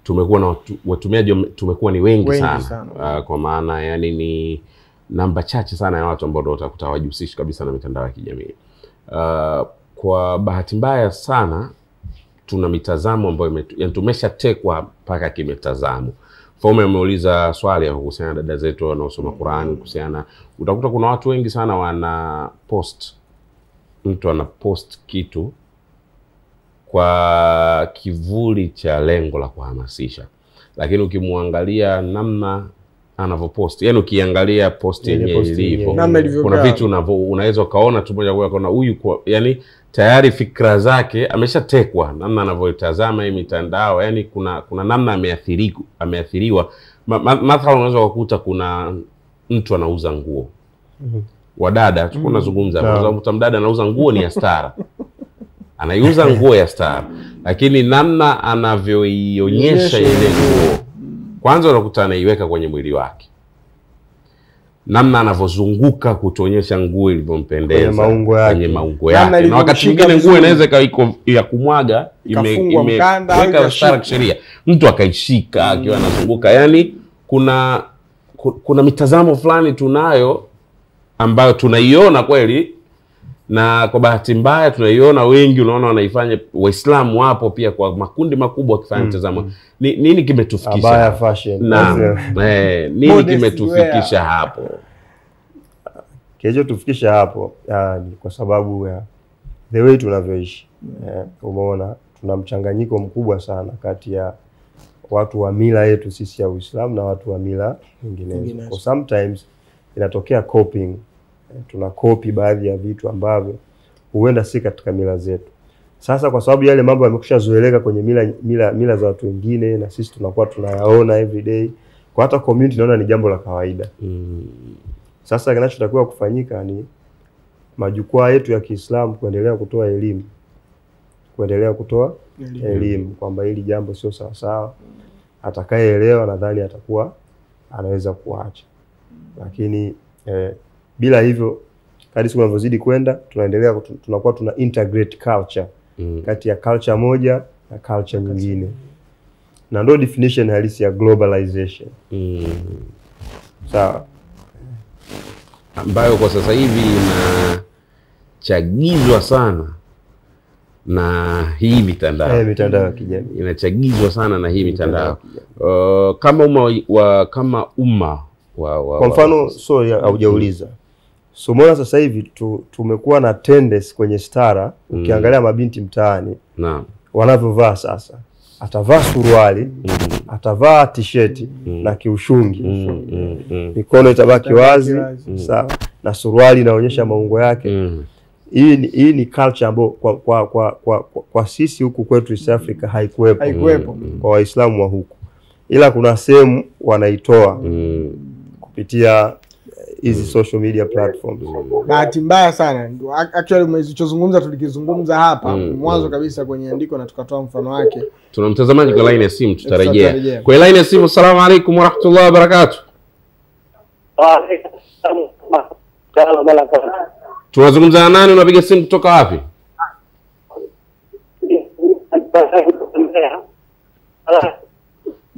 tumekuwa na watumiaji tumekuwa ni wengi sana. Kwa maana yani ni namba chache sana ya watu ambao utakuta hawajihusishi kabisa na mitandao ya kijamii. Kwa bahati mbaya sana tuna mitazamo ambayo yani tumeshatekwa mpaka kimetazamo. Faume ameuliza swali ya kuhusiana na dada zetu wanaosoma Qur'ani, kuhusiana utakuta kuna watu wengi sana wana post, mtu ana post kitu kwa kivuli cha lengo la kuhamasisha, lakini ukimwangalia namna anavyopost, yani ukiangalia post yenyewe ilivyo, kuna vitu unaweza kaona tu moja kwa moja huyu yani tayari fikra zake ameshatekwa namna anavyotazama hii mitandao. Yani kuna namna ameathiriwa. Mathalan unaweza kukuta kuna mtu anauza nguo. wadada tuko nazungumza kwa sababu mtamdada anauza nguo ni ya stara. Anaiuza nguo ya stara, lakini namna anavyoionyesha ile nguo, kwanza unakuta anaiweka kwenye mwili wake, namna anavyozunguka kutuonyesha nguo ilivyompendeza kwenye maungo yake, na wakati mwingine nguo inaweza iko ya kumwaga imeweka stara kisheria, mtu akaishika akiwa anazunguka. Yani kuna mitazamo fulani tunayo ambayo tunaiona kweli, na kwa bahati mbaya tunaiona wengi, unaona wanaifanya. Waislamu wapo pia kwa makundi makubwa wakifanya mtazamo. Nini kimetufikisha abaya fashion? Nini kimetufikisha hapo? Kicho tufikisha hapo ni kwa sababu ya the way tunavyoishi. Umeona tuna mchanganyiko mkubwa sana kati ya watu wa mila yetu sisi ya Uislamu na watu wa mila nyinginezo. Kwa sometimes inatokea copying. Tuna copy baadhi ya vitu ambavyo huenda si katika mila zetu. Sasa kwa sababu yale mambo yamekushazoeleka kwenye mila za watu wengine, na sisi tunakuwa tunayaona every day, kwa hata community naona ni jambo la kawaida. Sasa kinachotakiwa kufanyika ni majukwaa yetu ya Kiislamu kuendelea kutoa elimu kwamba hili jambo sio sawa sawa. Atakayeelewa nadhani atakuwa anaweza kuacha. Lakini bila hivyo kadri siku zinavyozidi kwenda tunakuwa tuna integrate culture kati ya culture moja na culture nyingine. Na ndio definition halisi ya globalization. Sawa. Ambayo kwa sasa hivi inachagizwa sana na hii mitandao. Mitandao ya kijamii inachagizwa sana na hii mitandao. Kama umma kwa mfano haujauliza. So mbona sasa hivi tumekuwa na tendency kwenye stara, ukiangalia mabinti mtaani wanavyovaa sasa, atavaa suruali, atavaa t-shirt na kiushungi, mikono itabaki wazi, sawa, na suruali inaonyesha maungo yake. Hii ni culture ambayo kwa sisi huku kwetu East Africa haikuwepo kwa Waislamu wa huku, ila kuna sehemu wanaitoa kupitia hizi social media platforms. Bahati mbaya sana actually umezungumza, tulikizungumza hapa mwanzo kabisa kwenye andiko na tukatoa mfano wake. Tuna mtazamaji kwa line ya simu, tutarejea kwa line ya simu. Asalamu alaykum wa rahmatullahi wa barakatuh. Tunazungumza na nani? Unapiga simu kutoka wapi?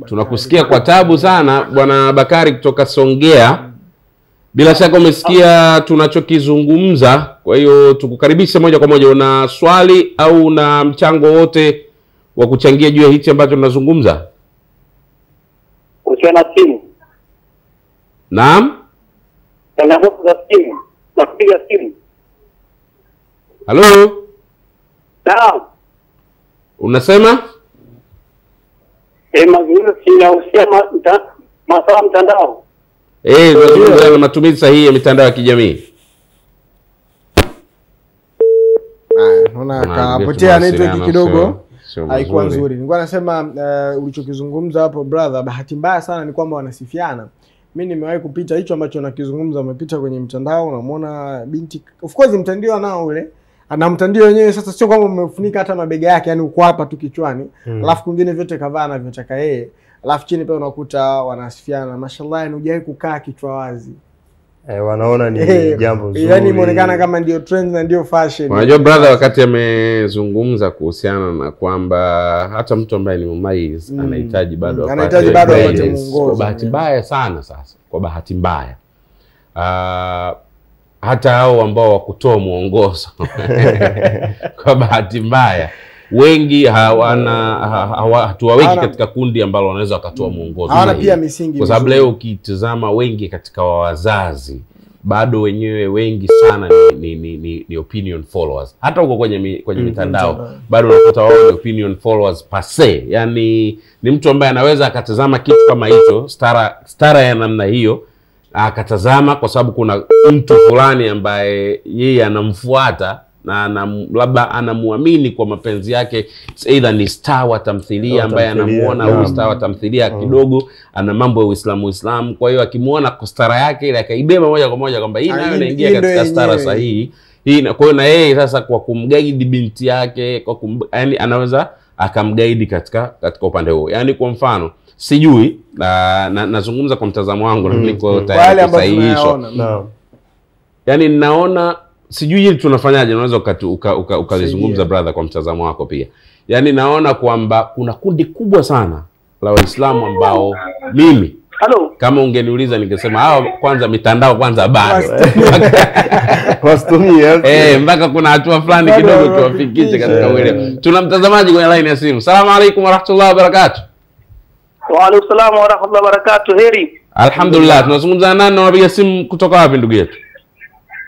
Tunakusikia kwa tabu sana bwana Bakari kutoka Songea. Bila shaka umesikia tunachokizungumza, kwa hiyo tukukaribisha moja kwa moja. Una swali au una mchango wote wa kuchangia juu ya hichi ambacho tunazungumza? Ukiona simu. Naam? Tunapokuza simu, napiga simu. Halo? Naam. Unasema? Mazungumzo yanahusiana masuala mtandao. Tunazungumza na matumizi sahihi ya mitandao ya kijamii. Naona kapotea network kidogo, haikuwa nzuri. Nilikuwa nasema ulichokizungumza hapo brother, bahati mbaya sana ni kwamba wanasifiana. Mimi nimewahi kupita hicho ambacho nakizungumza, umepita kwenye mtandao, unamwona binti, of course mtandio nao ule ana mtandio wenyewe. Sasa sio kwamba umefunika hata mabega yake, yani uko hapa tu kichwani, alafu kwingine vyote kavaa anavyotaka yeye, alafu chini pia unakuta wanasifiana. Mashallah, hujawahi kukaa kichwa wazi. Wanaona ni jambo zuri. Yani imeonekana kama ndio trend na ndio fashion. Unajua brother, wakati amezungumza kuhusiana na kwamba hata mtu ambaye ni mumaiz anahitaji bado apate mwongozo. Kwa bahati mbaya sana sasa, kwa bahati mbaya hata hao ambao wakutoa mwongozo kwa bahati mbaya wengi hatuwaweki katika kundi ambalo wanaweza wakatoa mwongozo. Hawana pia misingi. Kwa sababu leo ukitazama wengi katika wazazi bado wenyewe wengi sana ni opinion followers. Hata huko kwenye mitandao bado unakuta wao ni opinion followers pase. Yani ni mtu ambaye anaweza akatazama kitu kama hicho, stara ya namna hiyo, akatazama kwa sababu kuna mtu fulani ambaye yeye anamfuata na labda anamuamini kwa mapenzi yake, either ni star wa tamthilia ambaye anamuona huyu star wa tamthilia kidogo ana mambo ya Uislamu, kwa hiyo akimuona kwa stara yake ile akaibeba moja kwa moja kwamba hii nayo inaingia katika stara sahihi. Hii kwa hiyo na yeye sasa kwa kumguide binti yake, kwa yani anaweza akamguide katika upande huo. Yani kwa mfano sijui nazungumza kwa mtazamo wangu na niko tayari kusahihisha. Yani naona sijui hili tunafanyaje, unaweza ukalizungumza brother kwa mtazamo wako pia. Yani naona kwamba kuna kundi kubwa sana la Waislamu ambao mimi kama ungeniuliza ningesema hao kwanza mitandao kwanza bado wastumie mpaka kuna hatua fulani kidogo tuwafikishe katika uelewa. Tuna mtazamaji kwenye line ya simu. Salamu alaykum wa rahmatullahi wa barakatuh. Wa alaykum salaam wa rahmatullahi wa barakatuh. Heri. Alhamdulillah. Tunazungumza nani na unapiga simu kutoka wapi ndugu yetu?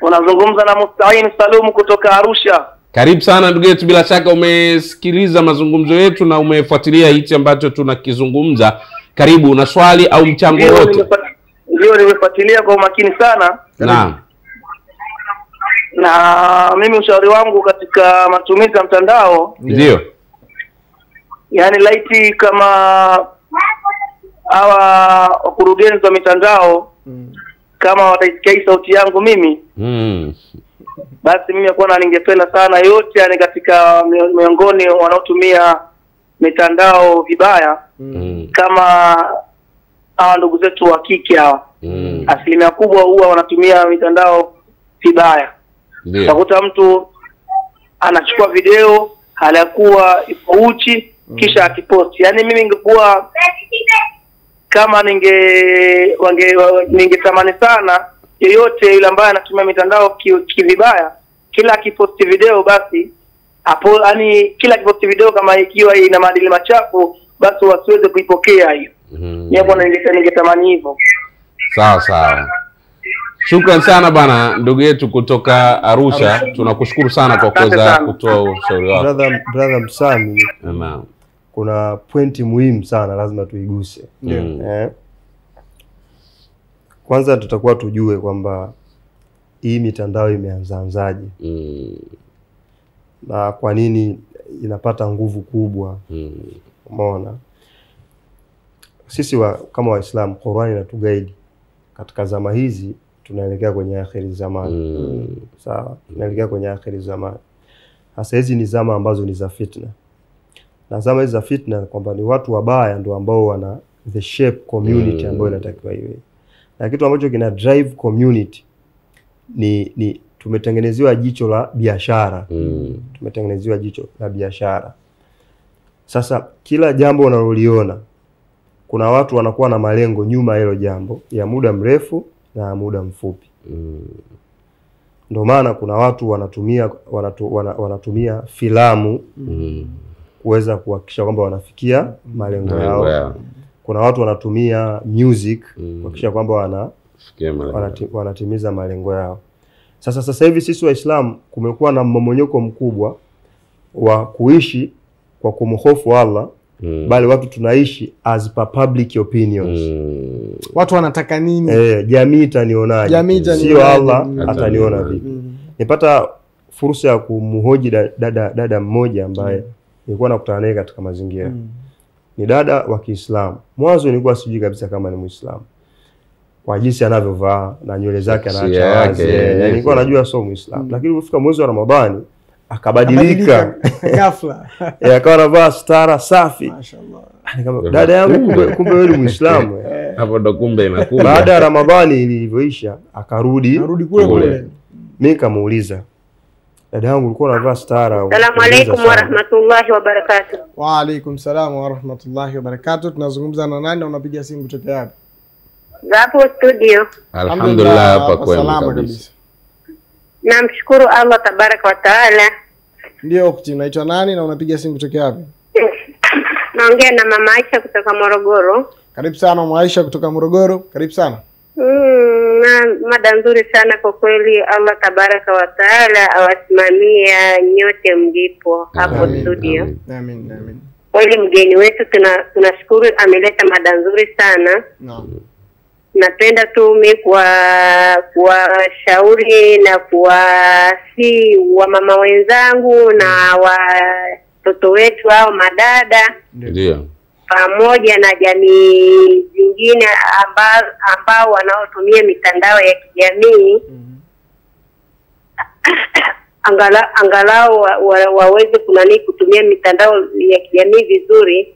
Unazungumza na Musta'in Salum kutoka Arusha. Karibu sana ndugu yetu, bila shaka umesikiliza mazungumzo yetu na umefuatilia hichi ambacho tunakizungumza. Karibu, una swali au mchango wote? Ndio, nimefuatilia kwa umakini sana. Naam. Na mimi ushauri wangu katika matumizi ya mtandao, ndio yani laiti kama hawa wakurugenzi wa mitandao kama wataisikia sauti yangu mimi, basi mimi kwa ningependa sana yote yani katika miongoni wanaotumia mitandao vibaya, kama hawa ndugu zetu wa kike hawa, asilimia kubwa huwa wanatumia mitandao vibaya. Utakuta mtu anachukua video halakuwa ipo uchi kisha akiposti. Yani mimi ningekuwa kama ningetamani sana yeyote yule ambaye anatumia mitandao kivibaya, kila akiposti video basi hapo, yani kila akiposti video kama ikiwa ina maadili machafu basi wasiweze kuipokea hiyo. Hapo ningetamani hivyo. Sawa. Shukran sana bana ndugu yetu kutoka Arusha. Tunakushukuru sana kwa kuweza kutoa ushauri wako. Brother Msami. Kuna pointi muhimu sana lazima tuiguse. Kwanza tutakuwa tujue kwamba hii mitandao imeanzaje. Na kwa nini inapata nguvu kubwa. Umeona? Sisi kama Waislamu, Qur'ani inatuguide katika zama hizi tunaelekea kwenye akhiri zamani. Sawa, tunaelekea kwenye akhiri zamani. Sasa hizi ni zama ambazo ni za fitna. Na zama hizi za fitna kwamba ni watu wabaya ndio ambao wana the shape community ambayo inatakiwa iwe. Na kitu ambacho kina drive community ni tumetengenezewa jicho la biashara. Tumetengenezewa jicho la biashara. Sasa kila jambo unaloliona kuna watu wanakuwa na malengo nyuma hilo jambo ya muda mrefu na muda mfupi. Ndio maana kuna watu wanatumia filamu kuweza kuhakikisha kwamba wanafikia malengo yao. Kuna watu wanatumia music kuhakikisha kwamba wanatimiza malengo yao. Sasa hivi sisi Waislamu kumekuwa na mmomonyoko mkubwa wa kuishi kwa kumhofu Allah, bali watu tunaishi as per public opinions. Watu wanataka nini? Jamii itanionaje? Sio Allah ataniona vipi. Nipata fursa ya kumhoji dada mmoja ambaye nilikuwa nakutana naye katika mazingira. Ni dada wa Kiislamu. Mwanzo nilikuwa sijui kabisa kama ni Muislamu. Kwa jinsi anavyovaa na nywele zake anaacha wazi. Nilikuwa najua sio Muislamu. Lakini ulifika mwezi wa Ramadhani akabadilika ghafla. Akawa anavaa stara safi. Mashaallah. Dada yangu kumbe wewe ni Muislamu. Hapo ndo kumbe inakuja. Baada ya Ramadhani ilivyoisha akarudi kule. Mimi nikamuuliza, dada yangu ulikuwa unavaa stara. Asalamu alaykum wa rahmatullahi wa barakatuh. Wa alaykum salaam wa rahmatullahi wa barakatuh. Tunazungumza na nani na unapiga simu kutoka wapi? Hapo studio. Alhamdulillah, hapa kwema kabisa. Namshukuru Allah tabaraka wa taala. Ndio, unaitwa nani na unapiga simu kutoka wapi? Naongea na mama Aisha kutoka Morogoro. Karibu sana mama Aisha kutoka Morogoro. Karibu sana. Na mada nzuri sana kwa kweli. Allah tabaraka wa taala awasimamia nyote mlipo hapo studio. Amin. Kweli mgeni wetu tunashukuru ameleta mada nzuri sana. Naam. napenda tu mimi kuwashauri na kuwasi wa mama wenzangu na watoto wetu au madada ndio pamoja na jamii zingine ambao wanaotumia mitandao ya kijamii angalau waweze kutumia mitandao ya kijamii vizuri.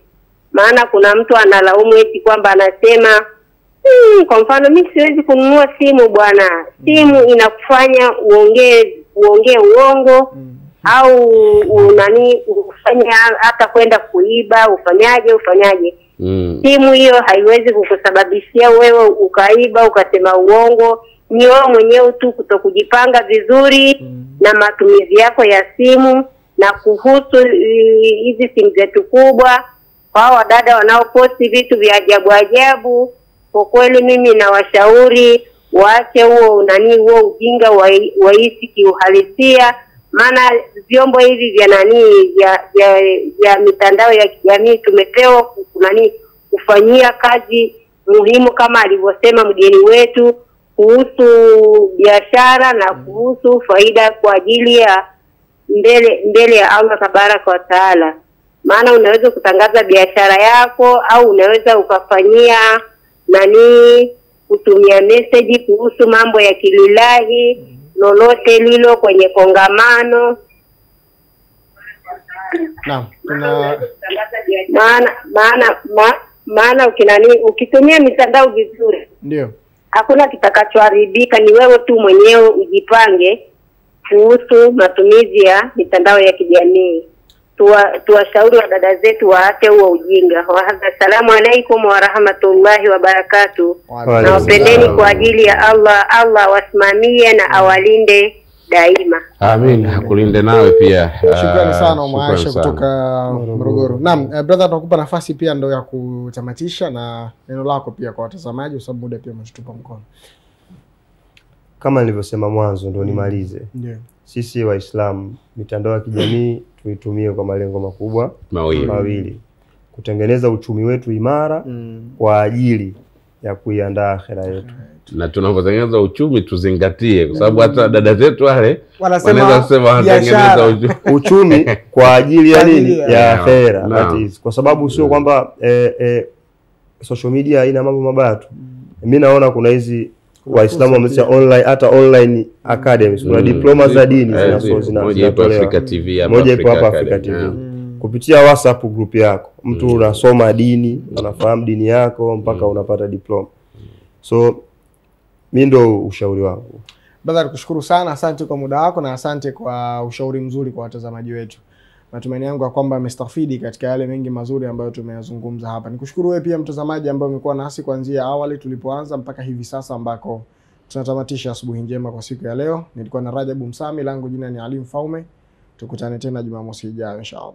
Maana kuna mtu analaumu eti kwamba anasema kwa mfano mimi siwezi kununua simu bwana. Simu inakufanya uongee uongo au ufanya hata kwenda kuiba, ufanyaje. Simu hiyo haiwezi kukusababishia wewe ukaiba, ukasema uongo. Ni wewe mwenyewe tu kutokujipanga vizuri na matumizi yako ya simu. Na kuhusu hizi simu zetu kubwa, kwa wadada wanaoposti vitu vya ajabu, kwa kweli mimi nawashauri waache huo ujinga waishi kiuhalisia. Maana vyombo hivi vya mitandao ya kijamii tumepewa kufanyia kazi muhimu kama alivyosema mgeni wetu, kuhusu biashara na kuhusu faida kwa ajili ya mbele ya Allah Tabaraka wa Taala. Maana unaweza kutangaza biashara yako au unaweza ukafanyia kutumia message kuhusu mambo ya kililahi lolote lilo kwenye kongamano. Naam, maana ukitumia mitandao vizuri ndio hakuna kitakachoharibika. Ni wewe tu mwenyewe ujipange kuhusu matumizi ya mitandao ya kijamii. Tuwashauri wa dada zetu waache huo ujinga. Assalamu alaikum wa rahmatullahi wa barakatuh. Na wapendeni kwa ajili ya Allah wasimamie na awalinde daima. Amin. Akulinde nawe pia. Shukrani sana Aisha kutoka Morogoro. Naam, brother, tunakupa nafasi pia ndio ya kutamatisha na neno lako pia kwa watazamaji kwa sababu muda pia umetupa mkono. Kama nilivyosema mwanzo ndio nimalize. Ndio. Sisi Waislamu mitandao ya kijamii tuitumie kwa malengo makubwa mawili. Kutengeneza uchumi wetu imara kwa ajili ya kuiandaa akhera yetu. Na tunapotengeneza uchumi tuzingatie kwa sababu hata dada zetu wale wanaweza kusema wanatengeneza uchumi kwa ajili ya nini? Ya akhera. Kwa sababu sio kwamba social media ina mambo mabaya tu. Mimi naona kuna hizi Waislamu wameanzisha online, hata online academies, kuna diploma za dini zinatolewa. Moja ipo Africa TV, moja ipo hapa Africa TV. Kupitia WhatsApp group yako, mtu unasoma dini, unafahamu dini yako mpaka unapata diploma. So mimi ndo ushauri wangu. Brother, nikushukuru sana, asante kwa muda wako na asante kwa ushauri mzuri kwa watazamaji wetu. Matumaini yangu ya kwamba amestafidi katika yale mengi mazuri ambayo tumeyazungumza hapa. Nikushukuru wewe pia mtazamaji ambaye umekuwa nasi kuanzia awali tulipoanza mpaka hivi sasa ambako tunatamatisha asubuhi njema kwa siku ya leo. Nilikuwa na Rajabu Msami, langu jina ni Ali Mfaume. Tukutane tena Jumamosi ijayo inshallah.